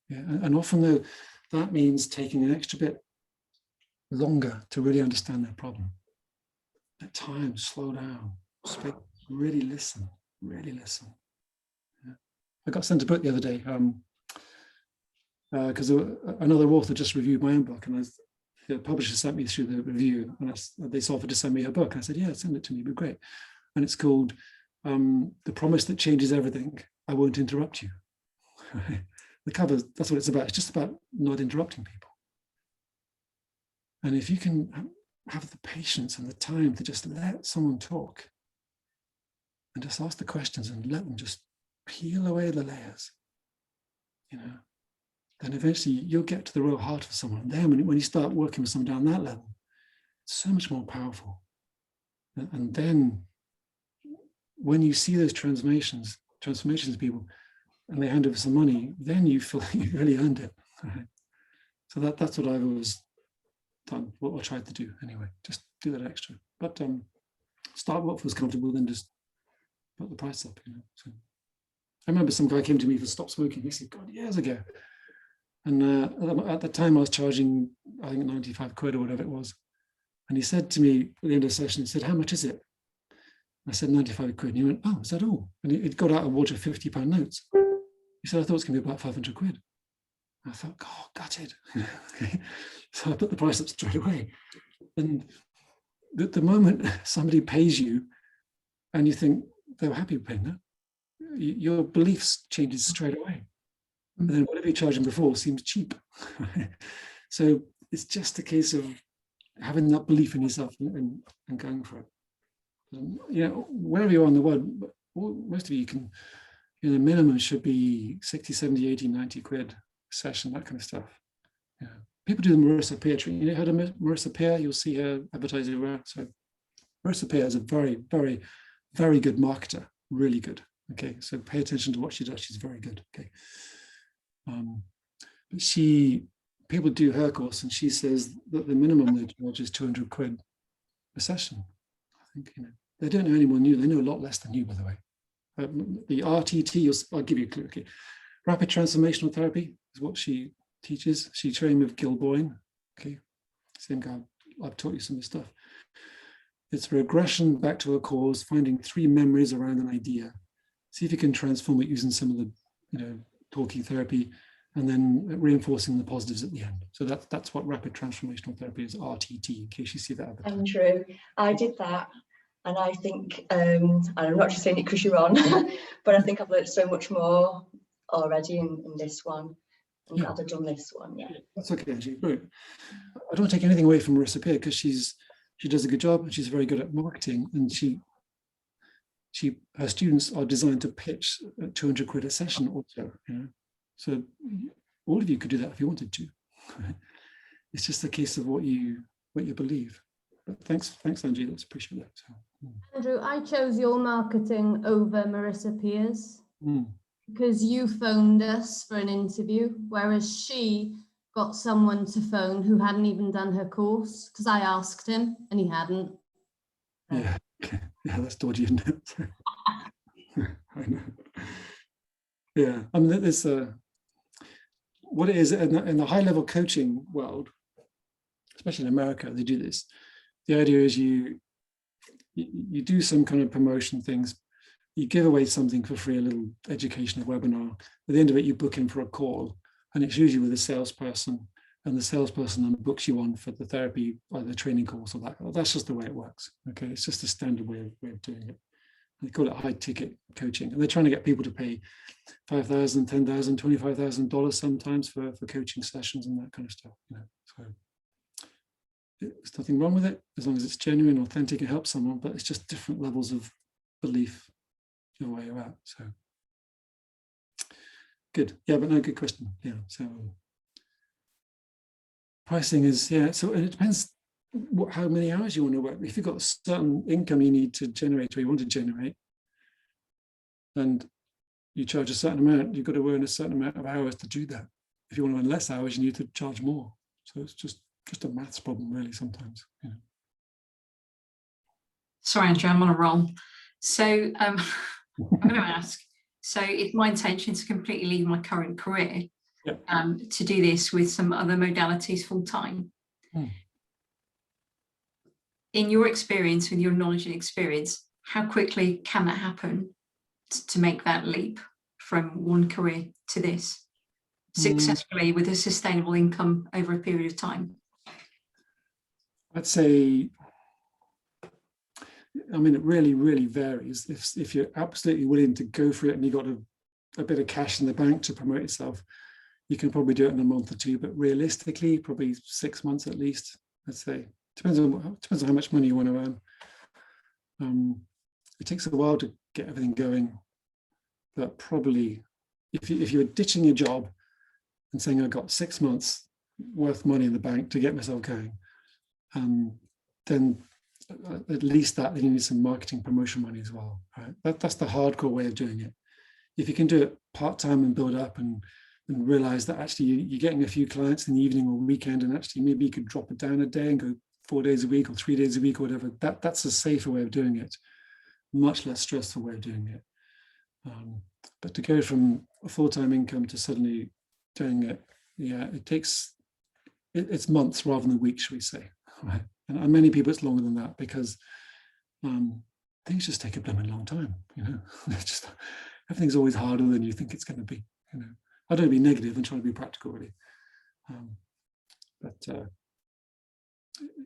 S2: Yeah. And often though, that means taking an extra bit longer to really understand their problem. At times, slow down, speak, really listen, really listen. Yeah. I got sent a book the other day because another author just reviewed my own book, and the publisher sent me through the review, and they offered to send me a book. And I said, yeah, send it to me, it'd be great. And it's called the promise that changes everything, I won't interrupt you. The cover, that's what it's about. It's just about not interrupting people. And if you can have the patience and the time to just let someone talk and just ask the questions and let them just peel away the layers, then eventually you'll get to the real heart of someone. And then when you start working with someone down that level, it's so much more powerful. And then when you see those transformations of people, and they hand over some money, then you feel you really earned it. Right? So that's what I've always done, what I tried to do anyway, just do that extra. But start what feels comfortable, then just put the price up. So I remember some guy came to me for stop smoking. He said, God, years ago. And at the time I was charging, I think 95 quid or whatever it was. And he said to me at the end of the session, he said, how much is it? I said 95 quid. And he went, oh, is that all? And he'd got out a wad of £50 notes. He said, I thought it was going to be about 500 quid. I thought, oh, gutted. So I put the price up straight away. And the moment somebody pays you and you think they were happy with paying that, your beliefs changes straight away. And then whatever you're charging before seems cheap. So it's just a case of having that belief in yourself and going for it. Wherever you are in the world, most of you can, the minimum should be 60, 70, 80, 90 quid a session, that kind of stuff. Yeah. People do the Marissa Peer treatment. You know, heard of Marissa Peer? You'll see her advertising around. So Marissa Peer is a very, very, very good marketer, really good. Okay, so pay attention to what she does. She's very good. Okay. But people do her course, and she says that the minimum they charge is 200 quid a session. I think, they don't know anyone new. They know a lot less than you, by the way. The RTT, I'll give you a clue. Okay. Rapid transformational therapy is what she teaches. She trained with Gil Boyne. Okay, same guy. I've taught you some of this stuff. It's regression back to a cause, finding 3 memories around an idea. See if you can transform it using some of the, talking therapy, and then reinforcing the positives at the end. So that's what rapid transformational therapy is, RTT, in case you see that.
S7: Andrew, I did that. And I think, and I'm not just saying it because you're on, but I think I've learned so much more already in this one. I'm glad I've done this one. Yeah,
S2: that's okay, actually. Great. I don't take anything away from Marissa Peer because she does a good job and she's very good at marketing, and her students are designed to pitch at 200 quid a session also. So all of you could do that if you wanted to. It's just a case of what you believe. But thanks, Angie. Let's appreciate that. So,
S1: Andrew, I chose your marketing over Marissa Peer's because you phoned us for an interview, whereas she got someone to phone who hadn't even done her course, because I asked him and he hadn't.
S2: Yeah, that's dodgy, isn't it? I know. Yeah, I mean, there's what it is in the high-level coaching world, especially in America, they do this. The idea is you do some kind of promotion things. You give away something for free, a little educational webinar. At the end of it, you book in for a call, and it's usually with a salesperson, and the salesperson then books you on for the therapy, either training course or that. That's just the way it works. Okay, it's just a standard way of doing it. They call it high-ticket coaching, and they're trying to get people to pay $5,000, $10,000, $25,000 sometimes for coaching sessions and that kind of stuff. So there's nothing wrong with it as long as it's genuine, authentic, and helps someone. But it's just different levels of belief where you're at. So good, yeah, but no, good question. Yeah, so pricing is so, and it depends how many hours you want to work. If you've got a certain income you need to generate or you want to generate, and you charge a certain amount, you've got to earn a certain amount of hours to do that. If you want to earn less hours, you need to charge more. So it's just a maths problem, really, sometimes.
S11: Sorry, Andrew, I'm on a roll. So I'm going to ask, so it's my intention to completely leave my current career to do this with some other modalities full time. In your experience, with your knowledge and experience, how quickly can that happen to make that leap from one career to this successfully with a sustainable income over a period of time?
S2: I'd say I mean, it really, really varies. If you're absolutely willing to go for it and you've got a bit of cash in the bank to promote yourself, you can probably do it in a month or two, but realistically, probably 6 months at least, I'd say. Depends on how much money you want to earn. It takes a while to get everything going, but probably if you're ditching your job and saying I've got 6 months worth money in the bank to get myself going, then at least that, then you need some marketing promotion money as well, right? That's the hardcore way of doing it. If you can do it part-time and build up and realize that actually you're getting a few clients in the evening or weekend, and actually maybe you could drop it down a day and go 4 days a week or 3 days a week or whatever, that's a safer way of doing it, much less stressful way of doing it. But to go from a full-time income to suddenly doing it, yeah, it's months rather than weeks, shall we say, right? And many people it's longer than that, because things just take a blooming long time, you know. It's just, everything's always harder than you think it's going to be, you know. I don't be negative and trying to be practical, really.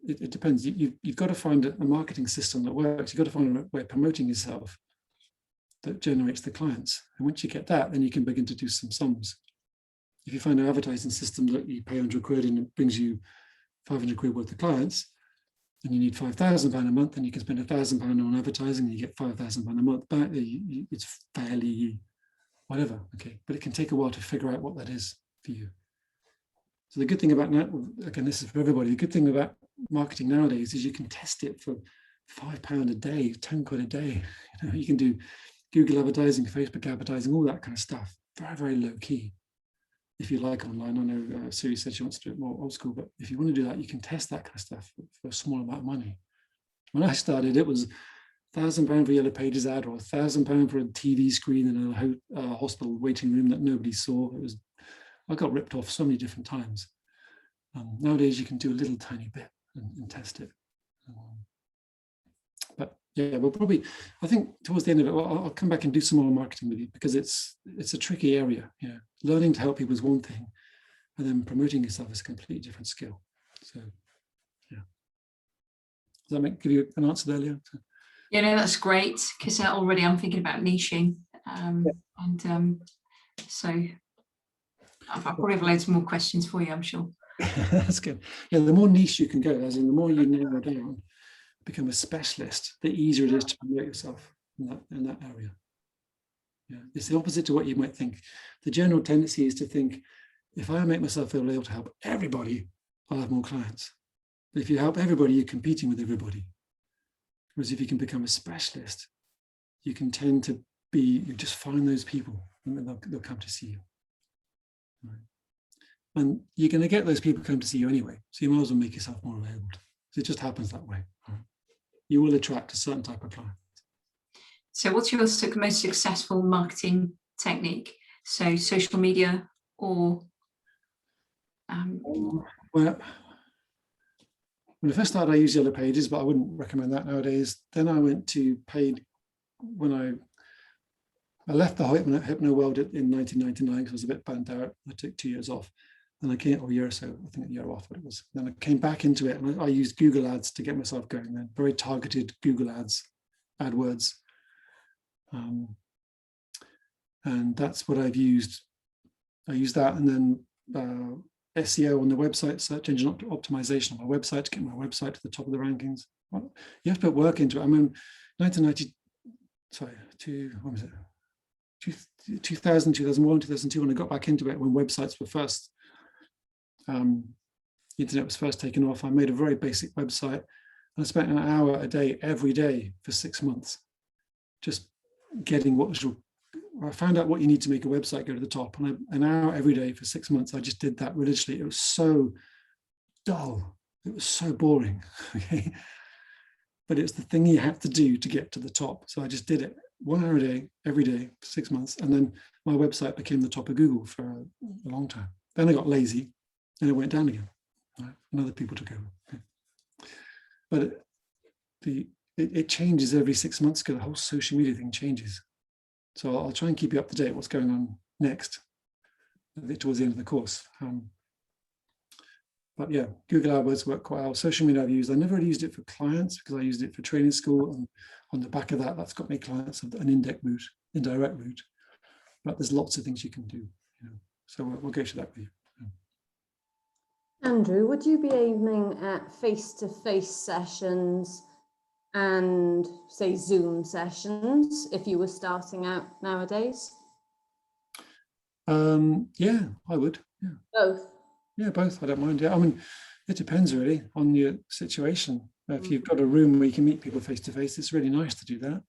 S2: It depends. You've got to find a marketing system that works. You've got to find a way of promoting yourself that generates the clients. And once you get that, then you can begin to do some sums. If you find an advertising system that you pay 100 quid and it brings you 500 quid worth of clients, and you need £5,000 a month, and you can spend £1,000 on advertising and you get £5,000 a month back, it's fairly whatever, okay? But it can take a while to figure out what that is for you. So the good thing about that, again, this is for everybody, the good thing about marketing nowadays is you can test it for £5 a day, 10 quid a day. You know, you can do Google advertising, Facebook advertising, all that kind of stuff. Very, very low key. If you like online, I know Siri said she wants to do it more old school, but if you want to do that, you can test that kind of stuff for a small amount of money. When I started, it was £1,000 for a Yellow Pages ad, or £1,000 for a TV screen in a hospital waiting room that nobody saw. I got ripped off so many different times. Nowadays, you can do a little tiny bit and test it. But yeah, we'll probably, I think towards the end of it, I'll come back and do some more marketing with you, because it's a tricky area. Yeah, learning to help people is one thing, and then promoting yourself is a completely different skill. So yeah, does that give you an answer there, Leo?
S11: Yeah, no, that's great, because already I'm thinking about niching, so I'll probably have loads more questions for you, I'm sure.
S2: That's good. Yeah, the more niche you can go, as in the more you narrow down, become a specialist, the easier it is to promote yourself in that area. Yeah, it's the opposite to what you might think. The general tendency is to think, if I make myself able to help everybody, I'll have more clients. But if you help everybody, you're competing with everybody. Whereas if you can become a specialist, you can tend to you just find those people and they'll come to see you. Right. And you're going to get those people come to see you anyway, so you might as well make yourself more available. So it just happens that way. Right. You will attract a certain type of client.
S11: So what's your most successful marketing technique? So social media or?
S2: Well, when I first started, I used Yellow Pages, but I wouldn't recommend that nowadays. Then I went to paid when I left the hypno world in 1999 because I was a bit burnt out. I took 2 years off. Then I came, or a year or so, I think a year off, what it was. Then I came back into it, and I used Google ads to get myself going then, very targeted Google ads, AdWords. And that's what I've used. I used that, and then SEO on the website, search engine optimization on my website to get my website to the top of the rankings. Well, you have to put work into it. I mean, 2000, 2001, 2002, when I got back into it, when websites were first, the internet was first taken off, I made a very basic website, and I spent an hour a day, every day for 6 months, just getting I found out what you need to make a website go to the top, and an hour every day for 6 months, I just did that religiously. It was so dull. It was so boring, okay? But it's the thing you have to do to get to the top. So I just did it 1 hour a day, every day for 6 months. And then my website became the top of Google for a long time. Then I got lazy and it went down again. Right? And other people took over. Okay. But it changes every 6 months because the whole social media thing changes. So I'll try and keep you up to date what's going on next towards the end of the course. But yeah, Google AdWords work quite well. Social media I've used. I never really used it for clients because I used it for training school. And on the back of that, that's got me clients of an indirect route. But there's lots of things you can do. You know. So we'll go to that with you.
S1: Andrew, would you be aiming at face-to-face sessions and say Zoom sessions if you were starting out nowadays?
S2: Yeah, I would. Yeah.
S1: Both.
S2: Yeah, both. I don't mind. Yeah, I mean, it depends really on your situation. If you've got a room where you can meet people face to face, it's really nice to do that.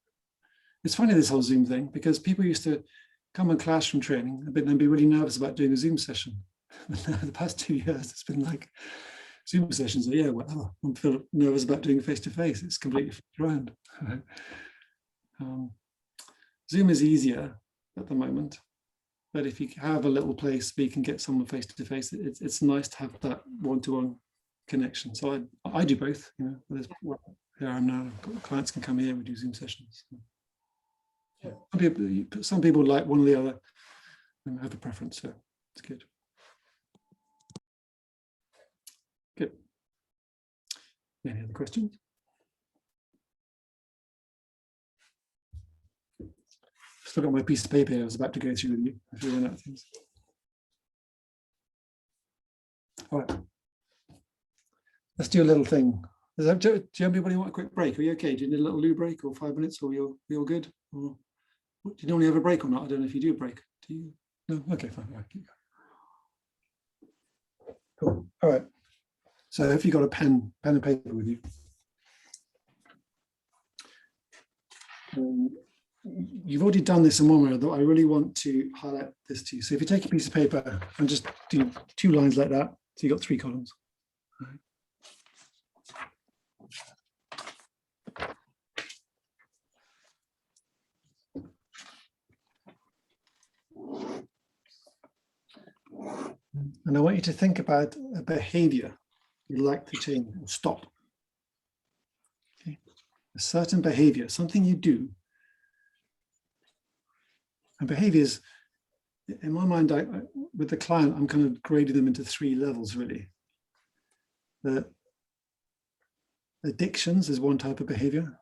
S2: It's funny, this whole Zoom thing, because people used to come on classroom training but then be really nervous about doing a Zoom session. But now the past 2 years, it's been like Zoom sessions are, yeah, whatever. I don't feel nervous about doing face to face. It's completely flipped around. Zoom is easier at the moment. But if you have a little place where you can get someone face to face, it's nice to have that one-to-one connection. So I do both. You know, here I am now. Clients can come here. We do Zoom sessions. Yeah. Some people like one or the other and have a preference. So it's good. Good. Any other questions? Still got my piece of paper I was about to go through with you if you run out of things. All right. Let's do a little thing. Do everybody want a quick break? Are you okay? Do you need a little loo break or 5 minutes, or are you all good? Or do you normally have a break or not? I don't know if you do a break. Do you? No? Okay, fine. All right, keep going. Cool. All right. So if you've got a pen and paper with you. You've already done this in one way, though I really want to highlight this to you. So if you take a piece of paper and just do 2 lines like that, so you've got 3 columns. Right. And I want you to think about a behavior you'd like to change or stop. Okay. A certain behavior, something you do. And behaviors, in my mind, with the client, I'm kind of grading them into 3 levels, really. The addictions is one type of behavior,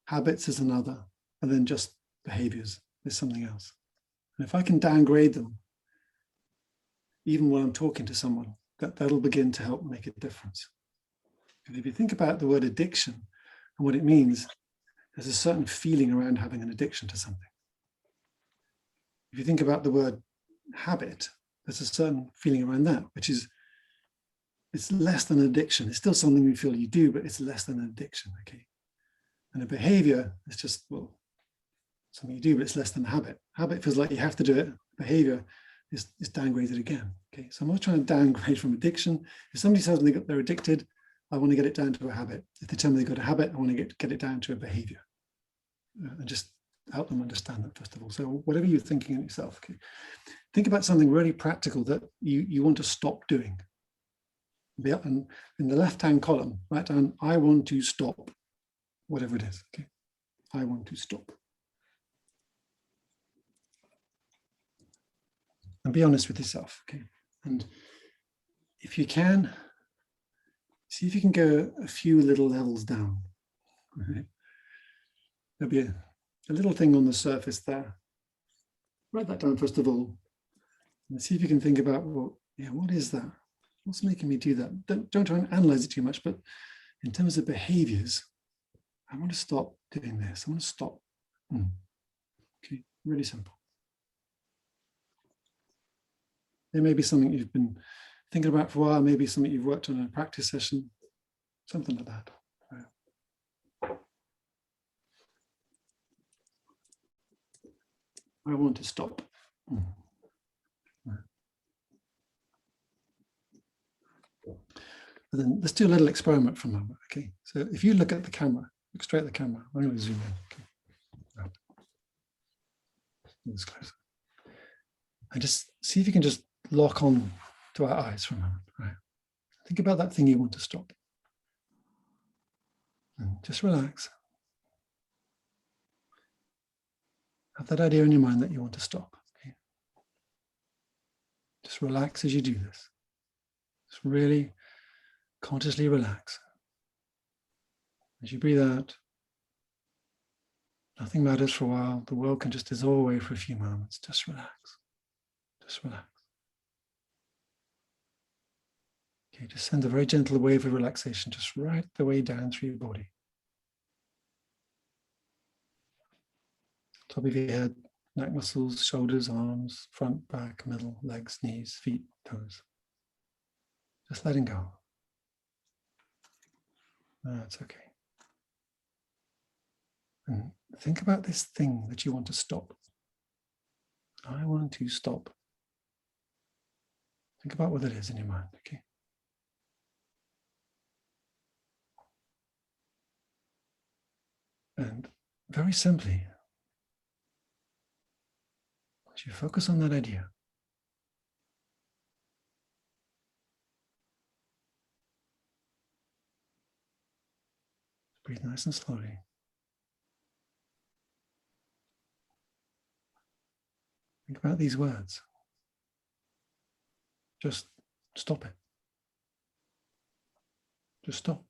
S2: habits is another, and then just behaviors is something else. And if I can downgrade them, even when I'm talking to someone, that'll begin to help make a difference. And if you think about the word addiction and what it means, there's a certain feeling around having an addiction to something. If you think about the word habit, there's a certain feeling around that, which is, it's less than an addiction. It's still something you feel you do, but it's less than an addiction, okay? And a behavior is just, well, something you do, but it's less than a habit. Habit feels like you have to do it. Behavior is downgraded again, okay? So I'm not trying to downgrade from addiction. If somebody tells me they're addicted, I want to get it down to a habit. If they tell me they've got a habit, I want to get it down to a behavior. And just help them understand that, first of all. So whatever you're thinking in yourself, okay? Think about something really practical that you want to stop doing. And in the left-hand column, write down, I want to stop, whatever it is, okay? I want to stop. And be honest with yourself, okay? And if you can, see if you can go a few little levels down. Right? There'll be a little thing on the surface there. Write that down first of all, and see if you can think about, well, yeah, what is that? What's making me do that? Don't try and analyze it too much, but in terms of behaviors, I want to stop doing this. I want to stop. Okay, really simple. There may be something you've been thinking about for a while, maybe something you've worked on in a practice session, something like that. I want to stop. And then let's do a little experiment for a moment, okay? So if you look at the camera, look straight at the camera. I'm going to zoom in. Okay. This closer. And just see if you can just lock on to our eyes for a moment, right? Think about that thing you want to stop. And just relax. Have that idea in your mind that you want to stop. Okay? Just relax as you do this. Just really consciously relax. As you breathe out, nothing matters for a while. The world can just dissolve away for a few moments. Just relax. Just relax. Okay, just send a very gentle wave of relaxation just right the way down through your body. Top of your head, neck muscles, shoulders, arms, front, back, middle, legs, knees, feet, toes. Just letting go. That's okay. And think about this thing that you want to stop. I want to stop. Think about what it is in your mind, okay? And very simply, as you focus on that idea, breathe nice and slowly. Think about these words. Just stop it. Just stop.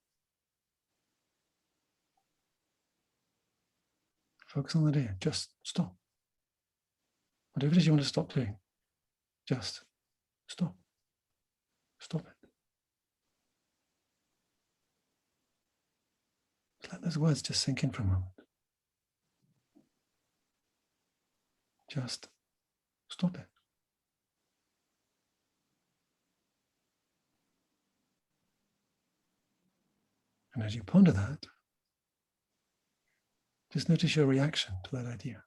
S2: Focus on the idea. Just stop. Whatever it is you want to stop doing, just stop. Stop it. Just let those words just sink in for a moment. Just stop it. And as you ponder that, just notice your reaction to that idea.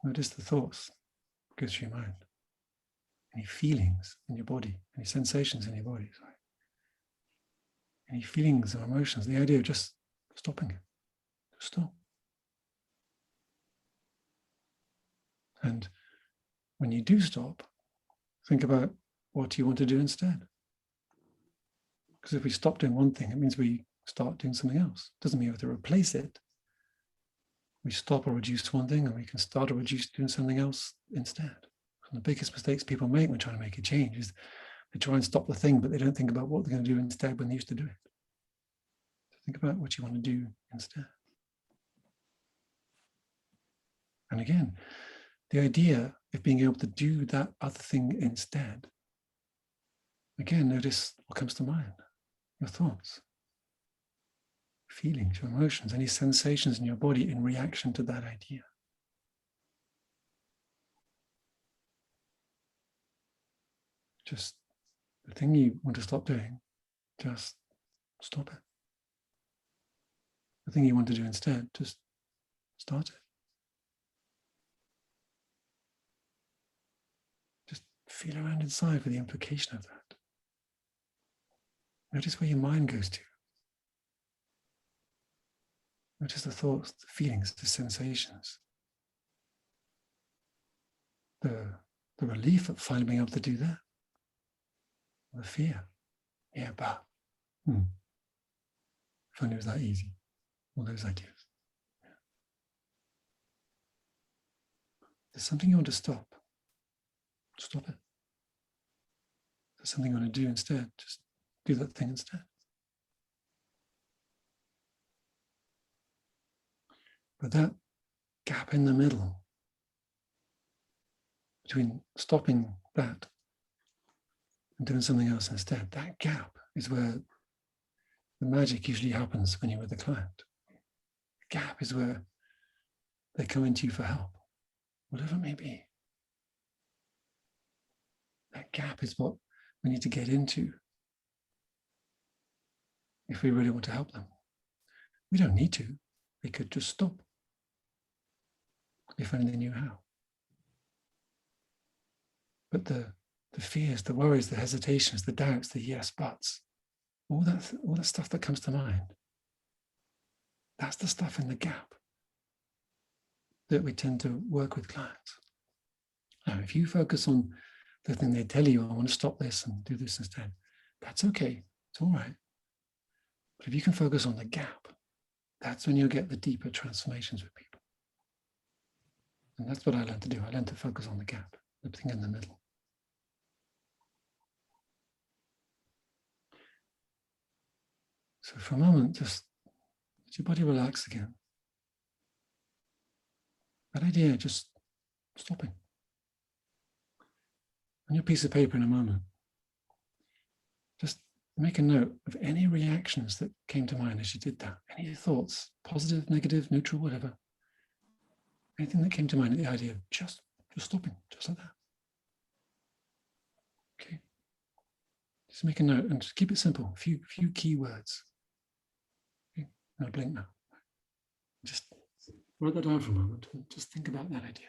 S2: Notice the thoughts that go through your mind. Any feelings in your body, any sensations in your body, sorry. Any feelings or emotions, the idea of just stopping it. Just stop. And when you do stop, think about what you want to do instead. Because if we stop doing one thing, it means we start doing something else. It doesn't mean we have to replace it. We stop or reduce one thing and we can start or reduce doing something else instead. And the biggest mistakes people make when trying to make a change is they try and stop the thing, but they don't think about what they're going to do instead when they used to do it. So think about what you want to do instead. And again, the idea of being able to do that other thing instead, again, notice what comes to mind, your thoughts, feelings, your emotions, any sensations in your body in reaction to that idea. Just the thing you want to stop doing, just stop it. The thing you want to do instead, just start it. Just feel around inside for the implication of that. Notice where your mind goes to. Notice the thoughts, the feelings, the sensations. The relief of finally being able to do that. The fear. Yeah, but if only it was that easy. All those ideas. Yeah. There's something you want to stop. Stop it. There's something you want to do instead. Just do that thing instead. But that gap in the middle between stopping that and doing something else instead, that gap is where the magic usually happens when you're with the client. The gap is where they come into you for help, whatever it may be. That gap is what we need to get into if we really want to help them. We don't need to. They could just stop if only they knew how. But the fears, the worries, the hesitations, the doubts, the yes buts, all that stuff that comes to mind, that's the stuff in the gap that we tend to work with clients. Now, if you focus on the thing they tell you, I want to stop this and do this instead, that's okay. It's all right. But if you can focus on the gap, that's when you'll get the deeper transformations with people. And that's what I learned to do. I learned to focus on the gap, the thing in the middle. So for a moment, just let your body relax again. That idea, just stopping. On your piece of paper in a moment, just make a note of any reactions that came to mind as you did that. Any thoughts, positive, negative, neutral, whatever. Anything that came to mind at the idea of just stopping, just like that. Okay. Just make a note and just keep it simple. A few key words. Okay. Now blink now. Just write that down for a moment and just think about that idea.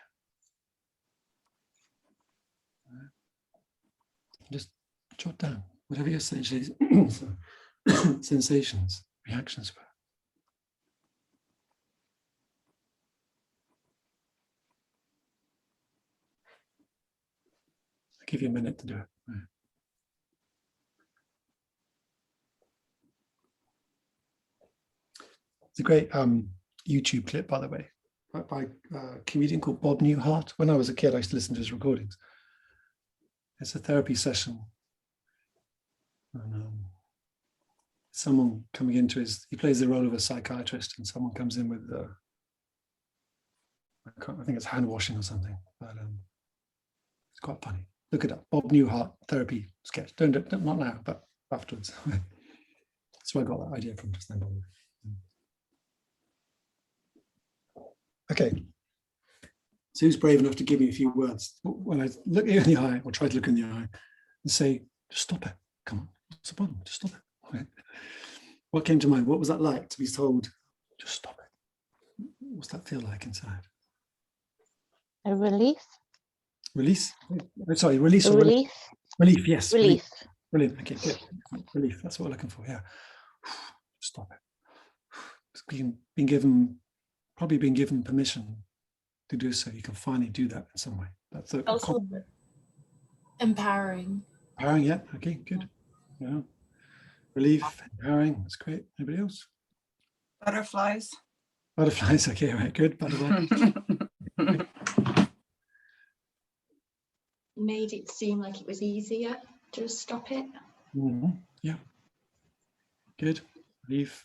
S2: Just jot down whatever your sensations, reactions were. I'll give you a minute to do it. Right. It's a great YouTube clip, by the way, by a comedian called Bob Newhart. When I was a kid, I used to listen to his recordings. It's a therapy session. And, someone coming into he plays the role of a psychiatrist, and someone comes in with, I think it's hand washing or something, but it's quite funny. Look it up, Bob Newhart therapy sketch. Don't not now, but afterwards. That's where I got that idea from just then. Okay. So who's brave enough to give me a few words? When I look you in the eye, or try to look in the eye, and say, just stop it. Come on, what's the problem? Just stop it. Okay. What came to mind? What was that like to be told, just stop it? What's that feel like inside?
S6: A relief.
S2: Release? Oh, sorry, release
S6: A
S2: or
S6: relief.
S2: Relief, yes.
S6: Relief.
S2: Brilliant. Okay, good. Relief, that's what we're looking for, yeah. Stop it. It's probably been given permission to do so. You can finally do that in some way. That's
S5: Also empowering.
S2: Empowering, yeah. Okay, good. Yeah. Relief, empowering. That's great. Anybody else?
S9: Butterflies.
S2: Butterflies. Okay, right. Good. Butterflies.
S7: Made it seem like it was easier to just stop it.
S2: Mm-hmm. Yeah. Good. Relief,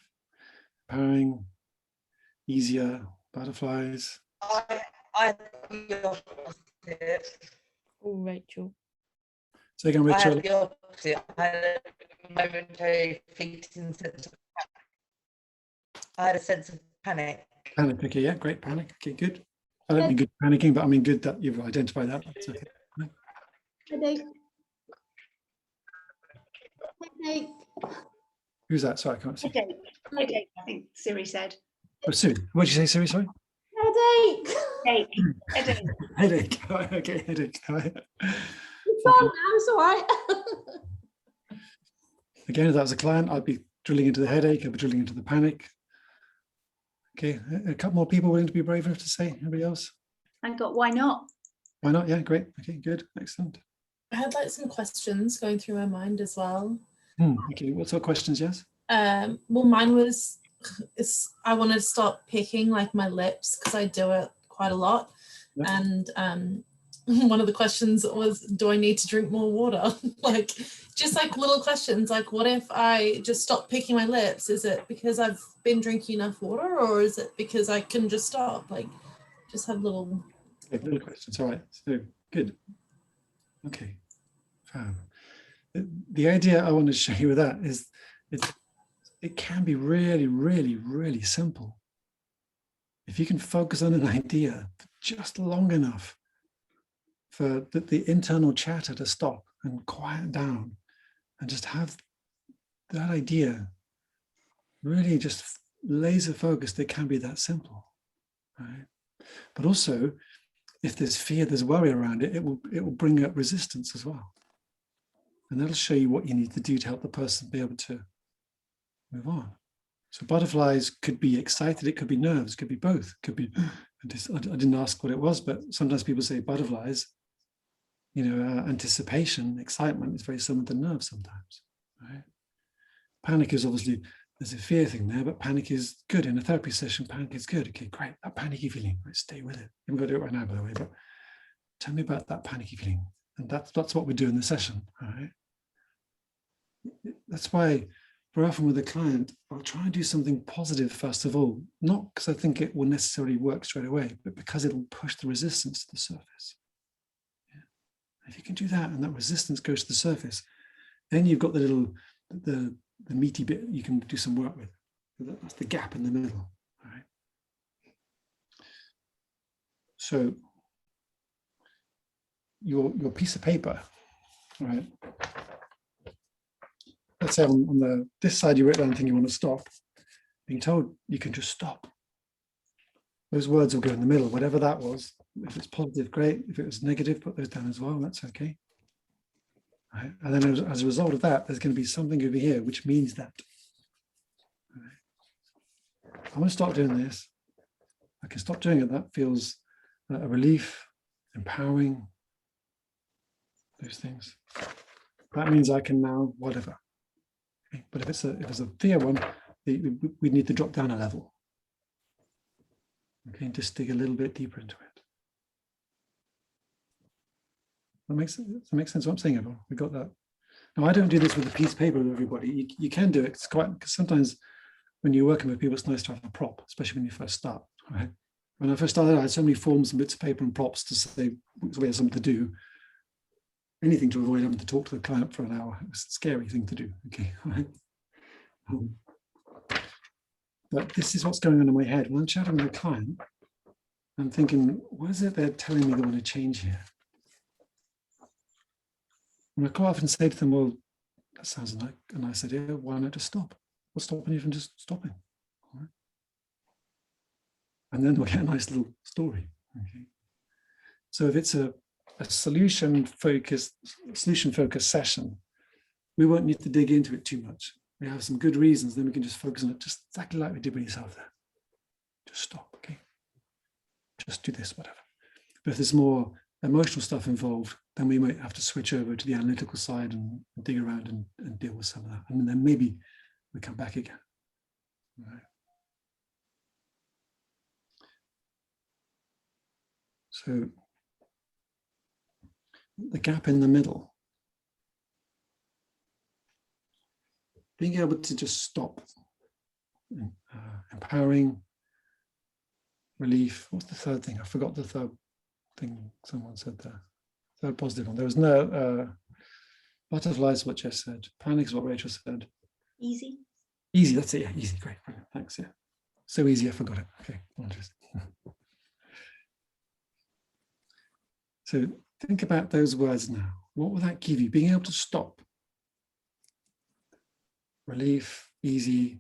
S2: empowering, easier. Butterflies.
S3: I the opposite.
S10: Oh, Rachel.
S2: So again,
S3: I
S2: Rachel.
S3: had the opposite. I had a momentary fleeting sense of I had a sense of panic.
S2: Panic. Okay, yeah, great. Panic. Okay, good. I don't mean good panicking, but I mean good that you've identified that. That's okay.
S1: Headache. Headache.
S2: Who's that? Sorry, I can't see.
S12: Headache, I think Siri said.
S2: Oh, Sue. What did you say, Siri? Sorry.
S1: Headache.
S12: Headache.
S2: Headache. Oh, okay, headache. All right.
S1: It's on now, it's all right.
S2: Again, if that was a client, I'd be drilling into the headache. I'd be drilling into the panic. Okay, a couple more people willing to be brave enough to say. Anybody else?
S12: I got why not?
S2: Why not? Yeah, great. Okay, good. Excellent.
S5: I had like some questions going through my mind as well.
S2: Okay, what sort of questions, yes?
S5: Well, mine was, I wanted to stop picking like my lips because I do it quite a lot. Yep. And one of the questions was, do I need to drink more water? Like, just like little questions, like what if I just stop picking my lips? Is it because I've been drinking enough water, or is it because I can just stop? Like, just have little...
S2: Okay, little questions, all right, so good. Okay, fab. The idea I want to show you with that is it can be really, really, really simple. If you can focus on an idea for just long enough for the internal chatter to stop and quiet down and just have that idea really just laser focused, it can be that simple, right? But also, if there's fear, there's worry around it, it will bring up resistance as well. And that'll show you what you need to do to help the person be able to move on. So butterflies could be excited, it could be nerves, could be both, could be, I didn't ask what it was, but sometimes people say butterflies, you know, anticipation, excitement is very similar to nerves sometimes, right? Panic is obviously, there's a fear thing there, but panic is good. In a therapy session, panic is good. Okay, great, that panicky feeling, right, stay with it. I'm going to do it right now, by the way, but tell me about that panicky feeling. And that's what we do in the session, all right? That's why very often with a client, I'll try and do something positive first of all, not because I think it will necessarily work straight away, but because it'll push the resistance to the surface. Yeah. If you can do that and that resistance goes to the surface, then you've got the little, the meaty bit you can do some work with. That's the gap in the middle. All right. So your piece of paper, right? Let's say on this side you wrote down the thing you want to stop. Being told you can just stop. Those words will go in the middle, whatever that was. If it's positive, great. If it was negative, put those down as well. That's okay. Right. And then as a result of that, there's going to be something over here which means that. Right. I want to stop doing this. I can stop doing it. That feels a relief, empowering, those things. That means I can now whatever. Okay. But if it's a fear one, we need to drop down a level. Okay, just dig a little bit deeper into it. That makes sense what I'm saying, everyone? We got that. Now, I don't do this with a piece of paper with everybody. You can do it. It's quite, because sometimes when you're working with people, it's nice to have a prop, especially when you first start. Right? When I first started, I had so many forms and bits of paper and props to say we had something to do. Anything to avoid having to talk to the client for an hour. It was a scary thing to do. Okay, right? But this is what's going on in my head. When I'm chatting with a client, I'm thinking, what is it they're telling me they want to change here? And I quite often say to them, well, that sounds like a nice idea. Why not just stop? What's stopping you from just stopping? All right. And then we'll get a nice little story. Okay. So if it's a solution-focused session, we won't need to dig into it too much. We have some good reasons, then we can just focus on it just exactly like we did with yourself there. Just stop, okay? Just do this, whatever. But if there's more emotional stuff involved, then we might have to switch over to the analytical side and dig around and deal with some of that. And then maybe we come back again. All right. So the gap in the middle. Being able to just stop, empowering, relief. What's the third thing? I forgot the third thing someone said there. Third positive one. There was no butterflies, what Jess said. Panic is what Rachel said.
S12: Easy.
S2: Easy, that's it. Yeah, easy. Great. Brilliant. Thanks. Yeah. So easy, I forgot it. Okay. So think about those words now. What will that give you? Being able to stop. Relief, easy,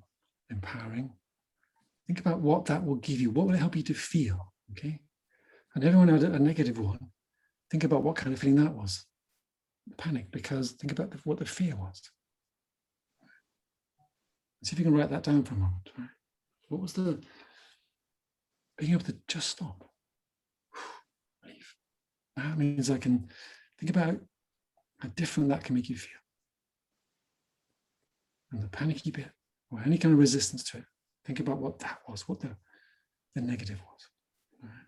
S2: empowering. Think about what that will give you. What will it help you to feel? Okay. And everyone had a negative one. Think about what kind of feeling that was. Panic, because think about what the fear was. See if you can write that down for a moment. Right? What was the being able to just stop? Relief. That means I can think about how different that can make you feel. And the panicky bit, or any kind of resistance to it, think about what that was, what the negative was. All right.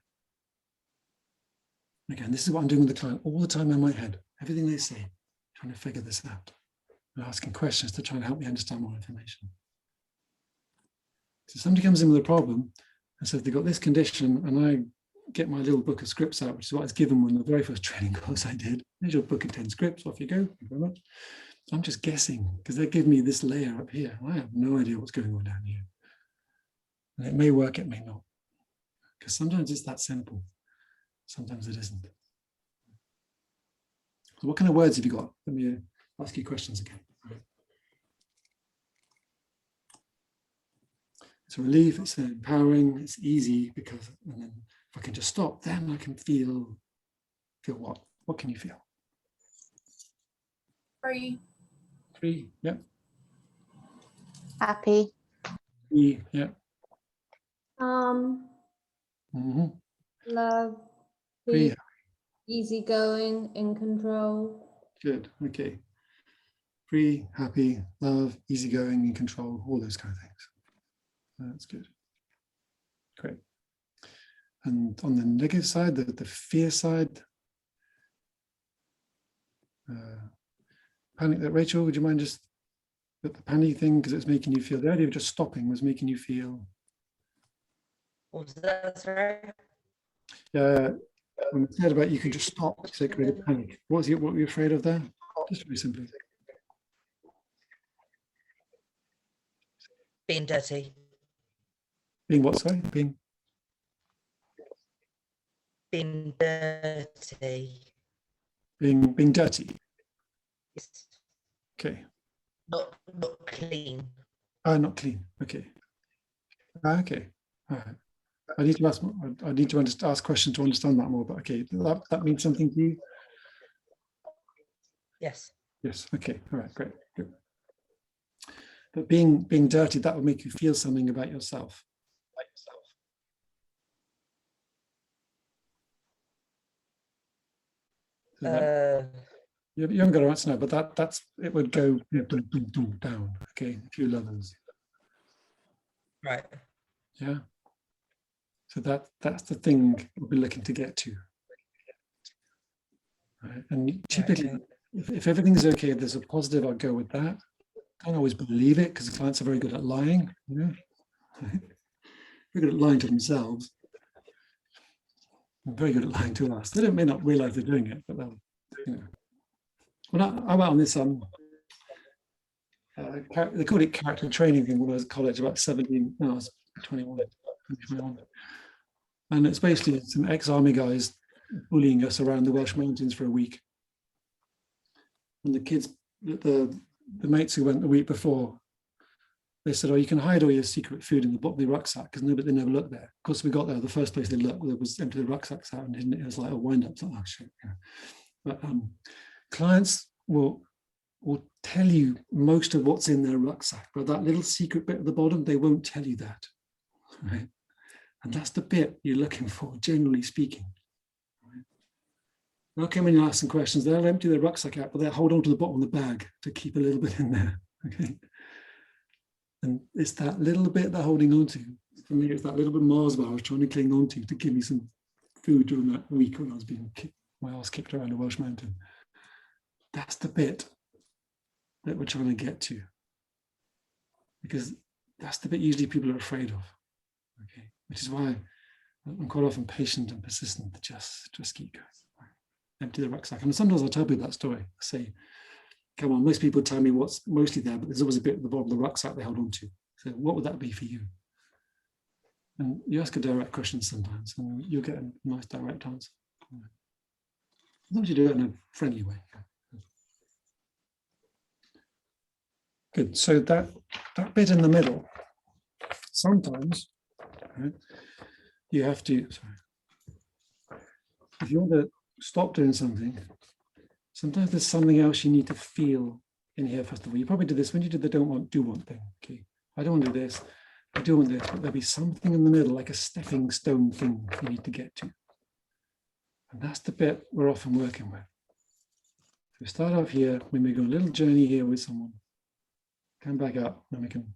S2: Again, this is what I'm doing with the client all the time in my head. Everything they say, trying to figure this out. And asking questions to try and help me understand more information. So somebody comes in with a problem and says they've got this condition, and I get my little book of scripts out, which is what I was given when the very first training course I did. Here's your book of 10 scripts, off you go. Thank you very much. I'm just guessing because they give me this layer up here. I have no idea what's going on down here. And it may work, it may not. Because sometimes it's that simple. Sometimes it isn't. So what kind of words have you got? Let me ask you questions again. It's a relief, it's empowering, it's easy because, and then if I can just stop, then I can feel what? What can you feel?
S5: Free.
S2: Free, yeah.
S6: Happy.
S2: Free, yeah.
S1: Love,
S2: Free.
S1: peace, easygoing, in control.
S2: Good, okay. Free, happy, love, easygoing, in control, all those kind of things. That's good. Great. And on the negative side, the fear side, panic. Rachel, would you mind just But the panic thing, because it's making you feel, the idea of just stopping was making you feel.
S3: What was that, sorry?
S2: When we said about you can just stop, it's like create a panic. What were you afraid of there? Just very simply.
S3: Being dirty.
S2: Being what, sorry? Being
S3: dirty.
S2: Being dirty.
S3: Yes.
S2: Okay.
S3: Not clean.
S2: Not clean. Okay. Okay. All right. I need to ask. I need to ask questions to understand that more. But okay, that means something to you.
S3: Yes.
S2: Yes. Okay. All right. Great. Good. But being dirty, that will make you feel something about yourself. So you haven't got to answer now, but that's it would go down. Okay, a few levels.
S3: Right.
S2: Yeah. So that's the thing we'll be looking to get to. Right. And typically, if everything's okay, if there's a positive, I'll go with that. I don't always believe it because the clients are very good at lying. You know, very good at lying to themselves. And very good at lying to us. They may not realize they're doing it, but they'll, you know. When I went on this they called it character training thing when I was at college, about 17. No, I was 21. And it's basically some ex-army guys bullying us around the Welsh mountains for a week. And the kids, the mates who went the week before, they said, "Oh, you can hide all your secret food in the bottom of the rucksack," because they never looked there. Of course, we got there. The first place they looked, there was empty the rucksacks out, and it was like a wind-up. Like, oh shit! Yeah. But clients will tell you most of what's in their rucksack, but that little secret bit at the bottom, they won't tell you that, right? And that's the bit you're looking for, generally speaking. They'll come in and ask some questions. They'll empty their rucksack out, but they'll hold on to the bottom of the bag to keep a little bit in there. Okay. And it's that little bit they're holding on to. For me, it's that little bit of Mars bar I was trying to cling on to give me some food during that week when I was being my ass kicked around a Welsh mountain. That's the bit that we're trying to get to. Because that's the bit usually people are afraid of. Okay. Which is why I'm quite often patient and persistent to just keep going. Empty the rucksack. And sometimes I'll tell people that story. I say, come on, most people tell me what's mostly there, but there's always a bit at the bottom of the rucksack they hold on to. So what would that be for you? And you ask a direct question sometimes, and you'll get a nice direct answer. As long as you do it in a friendly way. Good. So that bit in the middle, sometimes right, you have to, if you want to stop doing something, sometimes there's something else you need to feel in here first of all. You probably did this when you did the do want thing. Okay, I don't want to do this, I do want this, but there'll be something in the middle, like a stepping stone thing you need to get to. And that's the bit we're often working with. So we start off here, when we go a little journey here with someone, come back up, and we can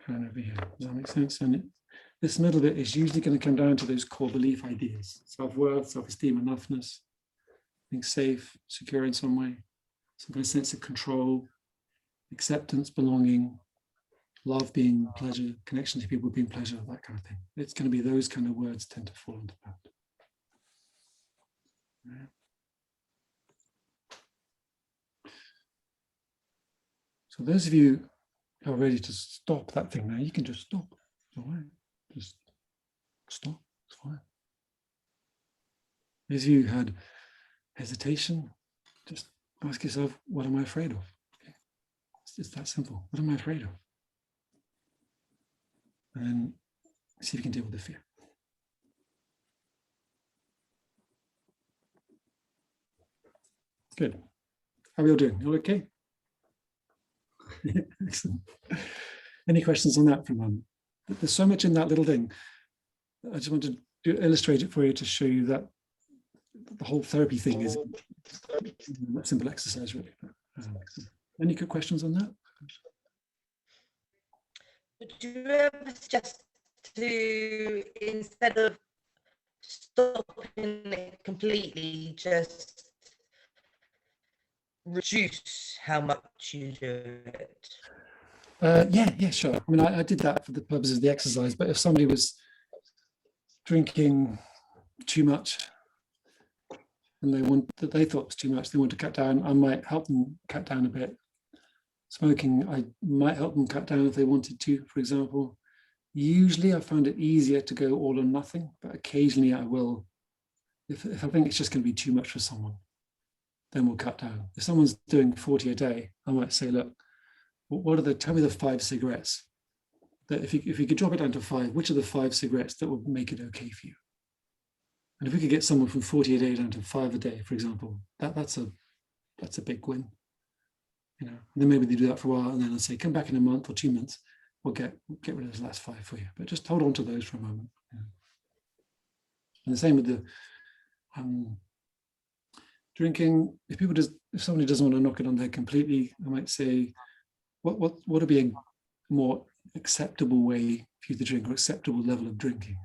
S2: turn over here. Does that make sense? And this middle bit is usually going to come down to those core belief ideas: self-worth, self-esteem, enoughness, being safe, secure in some way, some kind of sense of control, acceptance, belonging, love being pleasure, connection to people being pleasure, that kind of thing. It's going to be those kind of words tend to fall into that. Yeah. So those of you who are ready to stop that thing now, you can just stop. All right. Just stop. It's fine. Those of you who had hesitation, just ask yourself, what am I afraid of? Okay. It's that simple. What am I afraid of? And then see if you can deal with the fear. Good. How are we all doing? You all okay? Excellent. Any questions on that from there's so much in that little thing. I just wanted to illustrate it for you to show you that the whole therapy thing is a simple exercise, really. Any good questions on that?
S3: Would you ever suggest to, instead of stopping it completely, just reduce how much you do it?
S2: Yeah, sure. I mean, I did that for the purposes of the exercise, but if somebody was drinking too much and they thought it was too much, they want to cut down, I might help them cut down a bit. Smoking, I might help them cut down if they wanted to, for example. Usually I found it easier to go all or nothing, but occasionally I will, if I think it's just going to be too much for someone, then we'll cut down. If someone's doing 40 a day, I might say, look, tell me the 5 cigarettes that if you could drop it down to 5, which are the 5 cigarettes that would make it okay for you? And if we could get someone from 40 a day down to 5 a day, for example, that's a big win. You know, and then maybe they do that for a while, and then I'll say, come back in a month or 2 months, we'll get rid of those last 5 for you. But just hold on to those for a moment. Yeah. And the same with the drinking. If somebody doesn't want to knock it on the head completely, I might say, what would be a more acceptable way for you to drink, or acceptable level of drinking?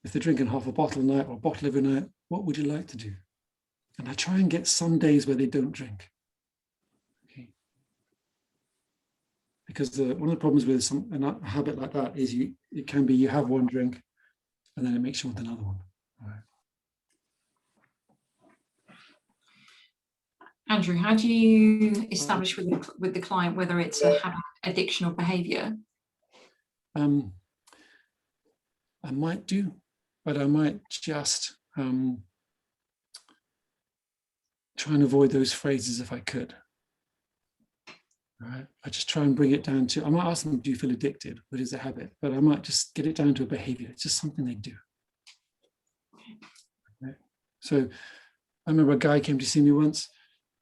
S2: If they're drinking half a bottle a night or a bottle every night, what would you like to do? And I try and get some days where they don't drink. Okay. Because one of the problems with a habit like that is it can be you have one drink and then it makes you want another one. All right.
S11: Andrew, how do you establish with the client whether it's a habit, addiction, or behaviour?
S2: I might do, but I might just try and avoid those phrases if I could. All right. I just try and bring it down to, I might ask them, do you feel addicted? What is a habit? But I might just get it down to a behaviour. It's just something they do. Okay. So I remember a guy came to see me once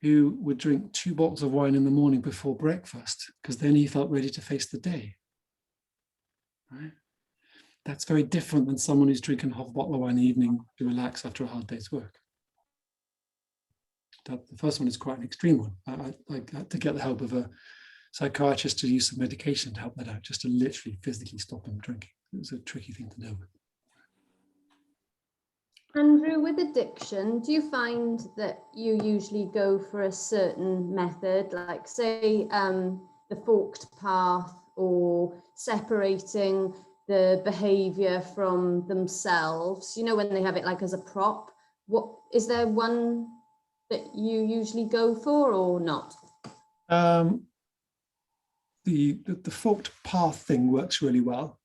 S2: who would drink 2 bottles of wine in the morning before breakfast, because then he felt ready to face the day. Right? That's very different than someone who's drinking half a bottle of wine in the evening to relax after a hard day's work. The first one is quite an extreme one. I had to get the help of a psychiatrist to use some medication to help that out, just to literally physically stop him drinking. It was a tricky thing to deal with.
S1: Andrew, with addiction, do you find that you usually go for a certain method, like say the forked path, or separating the behaviour from themselves, you know, when they have it like as a prop? What is there one that you usually go for or not?
S2: The forked path thing works really well.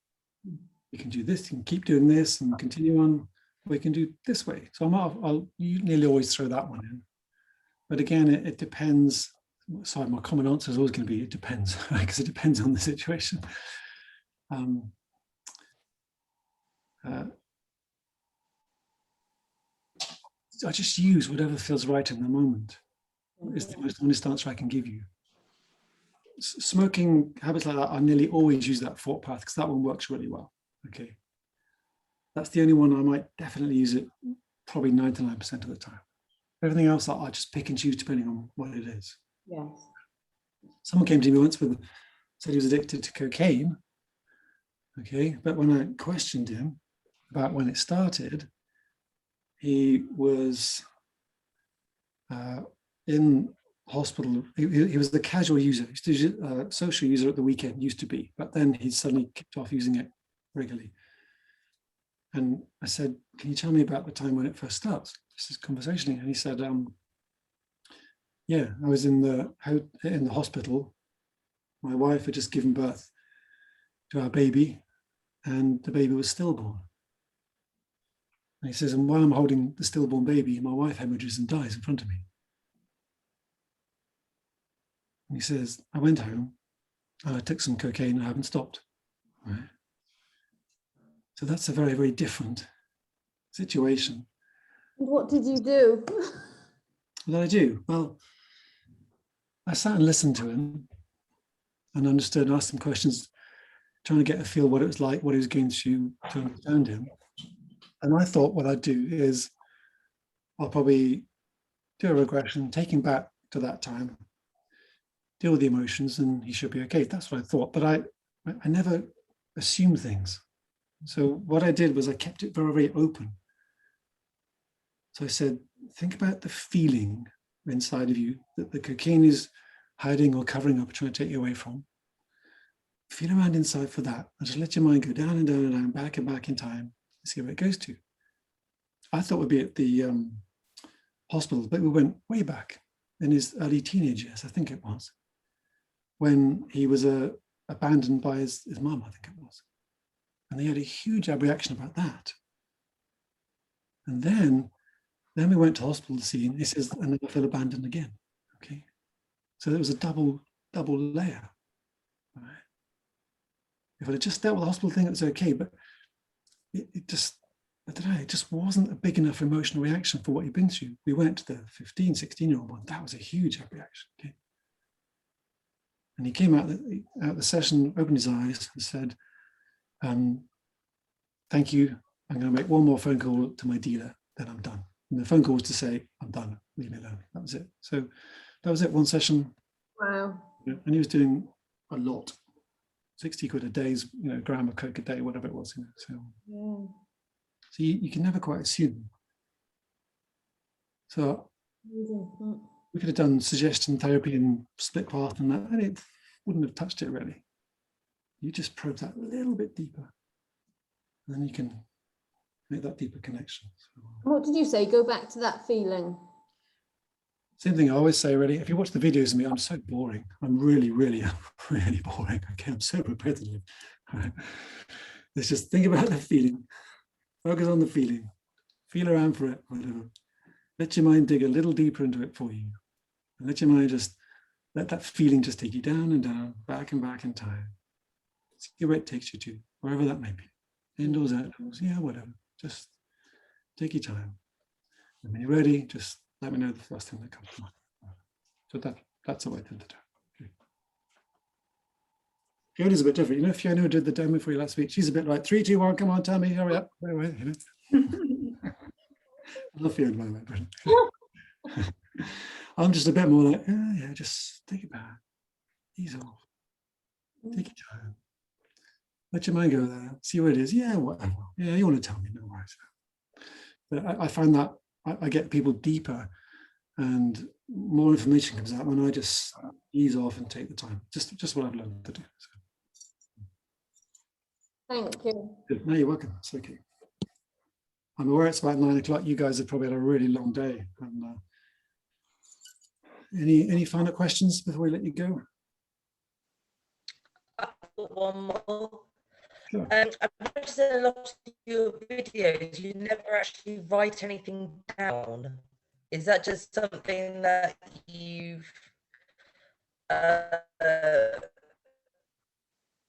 S2: You can do this, you can keep doing this and continue on. We can do this way. So I'll nearly always throw that one in. But again, it depends. Sorry, my common answer is always going to be, it depends, because it depends on the situation. I just use whatever feels right in the moment. Is the most honest answer I can give you. Smoking habits like that, I nearly always use that fork path because that one works really well. Okay. That's the only one I might definitely use it probably 99% of the time. Everything else I just pick and choose depending on what it is.
S1: Yes.
S2: Someone came to me once said he was addicted to cocaine. Okay, but when I questioned him about when it started, he was in hospital. He was the casual user. He used to use social user at the weekend, used to be, but then he suddenly kicked off using it regularly. And I said, can you tell me about the time when it first starts? This is conversationing. And he said, yeah, I was in the hospital. My wife had just given birth to our baby, and the baby was stillborn. And he says, and while I'm holding the stillborn baby, my wife hemorrhages and dies in front of me. And he says, I went home and I took some cocaine and I haven't stopped. Right? So that's a very, very different situation.
S1: What did you do?
S2: What did I do? Well, I sat and listened to him and understood and asked him questions, trying to get a feel what it was like, what he was going through to understand him. And I thought what I'd do is I'll probably do a regression, take him back to that time, deal with the emotions, and he should be okay. That's what I thought. But I never assumed things. So what I did was I kept it very, very open. So I said, think about the feeling inside of you that the cocaine is hiding or covering up, trying to take you away from. Feel around inside for that, and just let your mind go down and down and down, back and back in time, and see where it goes to. I thought we'd be at the hospital, but we went way back in his early teenage years, I think it was, when he was abandoned by his mum, I think it was. And they had a huge reaction about that. And then we went to hospital to see, and he says, and I feel abandoned again. Okay. So there was a double layer. Right? If I had just dealt with the hospital thing, it was okay, but it just, I don't know, it just wasn't a big enough emotional reaction for what he'd been through. We went to the 15, 16-year-old one. That was a huge reaction. Okay. And he came out the session, opened his eyes and said, thank you. I'm going to make one more phone call to my dealer, then I'm done. And the phone call was to say, I'm done, leave me alone. That was it. So that was it, one session.
S1: Wow.
S2: And he was doing a lot. 60 quid a day's, gram of coke a day, whatever it was. So you can never quite assume. So we could have done suggestion therapy and split path and that, and it wouldn't have touched it really. You just probe that a little bit deeper, and then you can make that deeper connection. So,
S1: what did you say? Go back to that feeling.
S2: Same thing I always say, really. If you watch the videos of me, I'm so boring. I'm really, really, really boring. Okay, I'm so repetitive. Let's just think about the feeling. Focus on the feeling. Feel around for it, whatever. Let your mind dig a little deeper into it for you. And let your mind just, let that feeling just take you down and down, back and back in time. See where it takes you to, wherever that may be. Indoors, outdoors, yeah, whatever. Just take your time. And when you're ready, just let me know the first thing that comes to mind. So that's the way to do it. Okay. Fiona's a bit different. You know, Fiona who did the demo for you last week, she's a bit like 3, 2, 1, come on, tell me, hurry up. Wait, I love Fiona, by the way. Brilliant. I'm just a bit more like, yeah, just take it back. Ease off. Take your time. Let your mind go there. See where it is. Yeah, whatever. Yeah, you want to tell me, no worries. But I find that I get people deeper and more information comes out when I just ease off and take the time. Just what I've learned to do. So.
S1: Thank you.
S2: Good. No, you're welcome. It's okay. I'm aware it's about 9 o'clock. You guys have probably had a really long day. And, any final questions before we let you go?
S3: I've got one more.
S2: Sure.
S3: I've noticed in a lot of your videos, you never actually write anything down. Is that just something that you've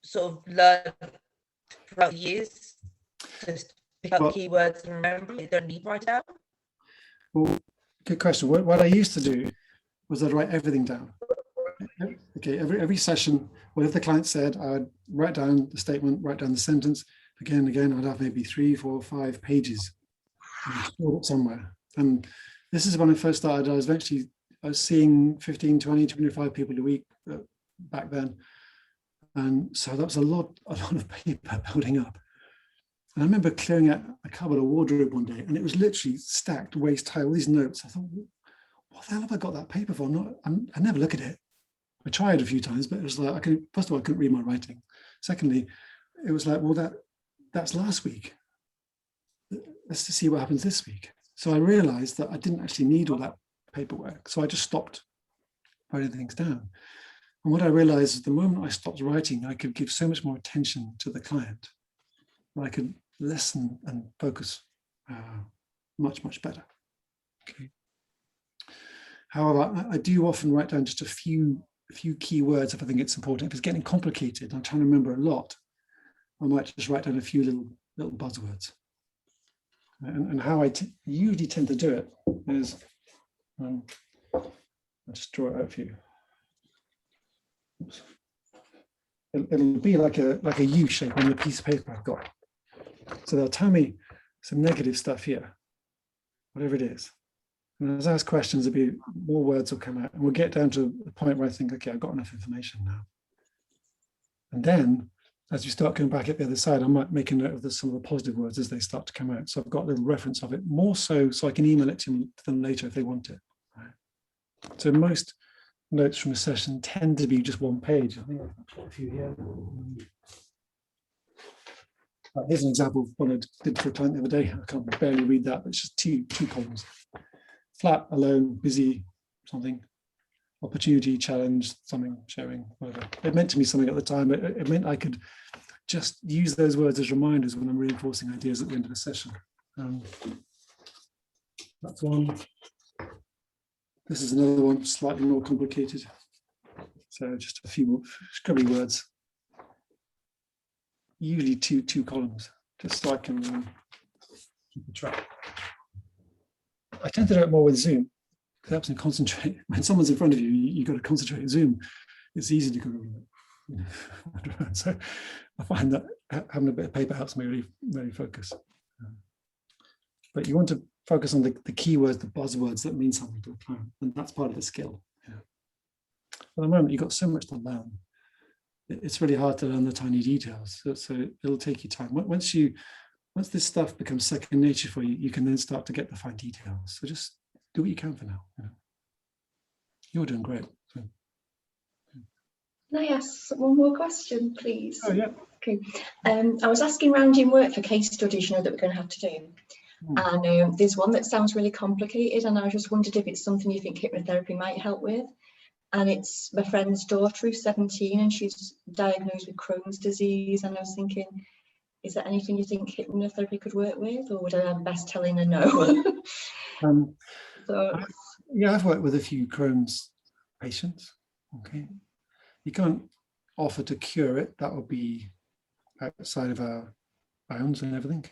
S3: sort of learned throughout the years? Just pick up keywords and remember, you don't need to write down?
S2: Well, good question. What I used to do was I'd write everything down. Okay, every session, whatever the client said, I would write down the statement, write down the sentence. Again and again, I'd have maybe 3, 4, 5 pages stored somewhere. And this is when I first started. I was seeing 15, 20, 25 people a week back then. And so that was a lot of paper building up. And I remember clearing out a cupboard or wardrobe one day, and it was literally stacked waist high, all these notes. I thought, what the hell have I got that paper for? I never look at it. I tried a few times, but it was like, first of all, I couldn't read my writing. Secondly, it was like, well, that's last week. Let's just see what happens this week. So I realized that I didn't actually need all that paperwork. So I just stopped writing things down. And what I realized is the moment I stopped writing, I could give so much more attention to the client. I could listen and focus much, much better. Okay. However, I do often write down just a few key words if I think it's important. If it's getting complicated, I'm trying to remember a lot, I might just write down a few little buzzwords. And how I usually tend to do it is, I'll just draw it out for you. Oops. It'll be like a U shape on the piece of paper I've got. So they'll tell me some negative stuff here, whatever it is. And as I ask questions, there'll be more words will come out, and we'll get down to the point where I think, okay, I've got enough information now. And then, as you start going back at the other side, I might make a note of some of the positive words as they start to come out. So I've got a little reference of it, more so I can email it to them later if they want it. Right? So most notes from a session tend to be just one page. I think I've got a few here. Here's an example of what I did for a client the other day. I can't barely read that, but it's just two columns. Flat, alone, busy, something. Opportunity, challenge, something, sharing, whatever. It meant to me something at the time. It meant I could just use those words as reminders when I'm reinforcing ideas at the end of the session. That's one. This is another one, slightly more complicated. So just a few more scribbly words. Usually two columns, just so I can keep a track. I tend to do it more with Zoom. It helps me concentrate. When someone's in front of you, you've got to concentrate. Zoom, it's easy to go. So I find that having a bit of paper helps me really focus. But you want to focus on the keywords, the buzzwords that mean something to a client, and that's part of the skill. Yeah. At the moment, you've got so much to learn. It's really hard to learn the tiny details. So it'll take you time. Once this stuff becomes second nature for you, you can then start to get the fine details. So just do what you can for now. You're doing great. So.
S7: Can I ask one more question, please?
S2: Oh, yeah.
S7: Okay. I was asking around in work for case studies, that we're going to have to do. And there's one that sounds really complicated, and I just wondered if it's something you think hypnotherapy might help with. And it's my friend's daughter who's 17 and she's diagnosed with Crohn's disease. And I was thinking, is there anything you think hypnotherapy could work with, or would I have best telling her no?
S2: Yeah, I've worked with a few Crohn's patients. Okay, you can't offer to cure it. That would be outside of our bounds and everything.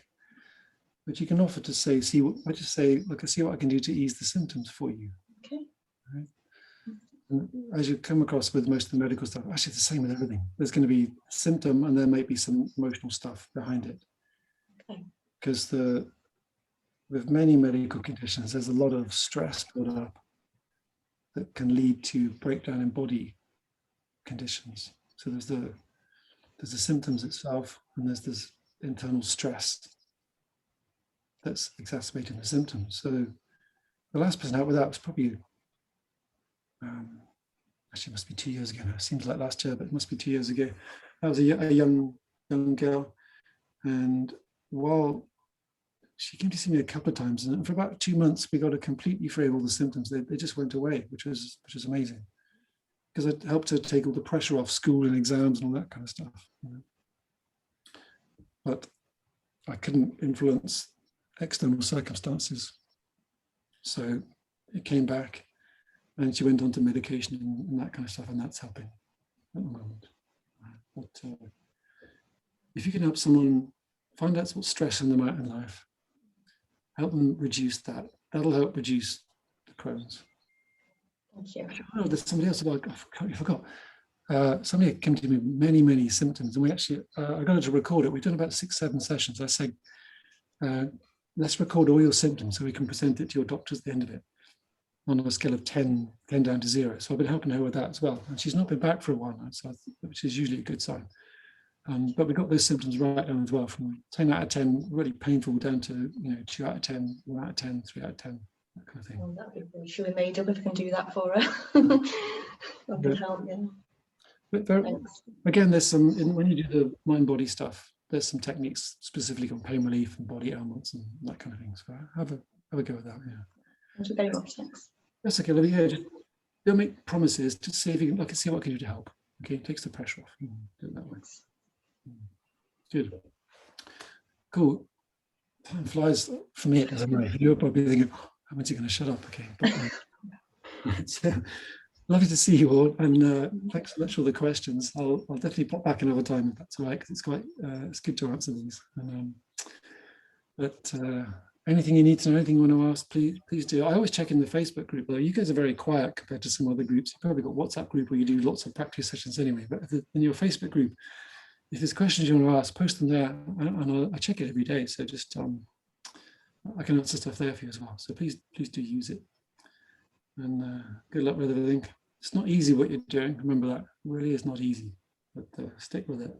S2: But you can offer to say, look, I see what I can do to ease the symptoms for you.
S7: Okay.
S2: Right? And as you come across with most of the medical stuff, actually it's the same with everything. There's going to be a symptom and there might be some emotional stuff behind it.
S7: Okay.
S2: Because with many medical conditions, there's a lot of stress built up that can lead to breakdown in body conditions. So there's the symptoms itself, and there's this internal stress that's exacerbating the symptoms. So the last person out with that was probably, actually it must be 2 years ago now. It seems like last year, but it must be 2 years ago. That was a young girl, and while she came to see me a couple of times, and for about 2 months, we got her completely free of all the symptoms. They just went away, which was amazing, because it helped her take all the pressure off school and exams and all that kind of stuff. But I couldn't influence external circumstances, so it came back, and she went on to medication and that kind of stuff, and that's helping at the moment. But if you can help someone find out what's stressing them out in life, help them reduce that. That'll help reduce the Crohn's.
S7: Thank you.
S2: Oh, there's somebody else. I forgot. Somebody came to me with many symptoms, and we actually, I got her to record it. We've done about 6-7 sessions. I said, let's record all your symptoms so we can present it to your doctors at the end of it on a scale of 10 down to 0. So I've been helping her with that as well. And she's not been back for a while now, so which is usually a good sign. But we got those symptoms right down as well, from 10 out of 10, really painful, down to 2 out of 10, 1 out of 10, 3 out of 10, that kind of thing.
S7: Well, that'd be really sure we made up if we can do that for her. That would help, yeah.
S2: But again, there's some, when you do the mind-body stuff, there's some techniques specifically on pain relief and body ailments and that kind of thing. So have a go with that. Yeah.
S7: Thank you very much. Thanks.
S2: That's okay, Olivia. Yeah, just don't make promises. Just see if you can, see what I can do to help. Okay, it takes the pressure off. Do it that way. Good. Cool. Time flies for me, it doesn't matter. You're probably thinking, how much are you going to shut up? Okay. But, so, lovely to see you all, and thanks so much for the questions. I'll definitely pop back another time if that's all right, because it's quite it's good to answer these. And, but anything you need to know, anything you want to ask, please do. I always check in the Facebook group, though. You guys are very quiet compared to some other groups. You've probably got a WhatsApp group where you do lots of practice sessions anyway. But in your Facebook group, if there's questions you want to ask, post them there, and I check it every day. So just I can answer stuff there for you as well. So please do use it. And good luck with everything. It's not easy what you're doing. Remember that. It really is not easy, but stick with it.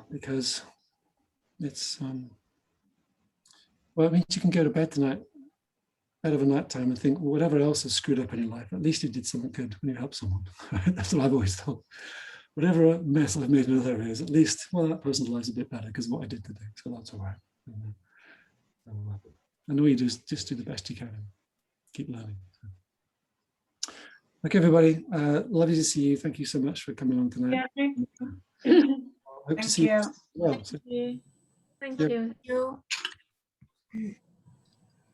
S2: Because it's, well, it means you can go to bed tonight bed of a night time and think, well, whatever else is screwed up in your life, at least you did something good when you helped someone. That's what I've always thought. Whatever mess I've made in other areas, at least, well, that person's life's a bit better because of what I did today. So that's all right. I know you just do the best you can and keep learning. So. Okay, everybody. Lovely to see you. Thank you so much for coming on tonight.
S12: Yeah.
S2: Hope to see you. Well, so
S10: Thank
S2: Yeah.
S10: you.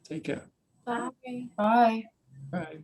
S2: take care.
S5: Bye.
S9: Bye.
S2: Bye.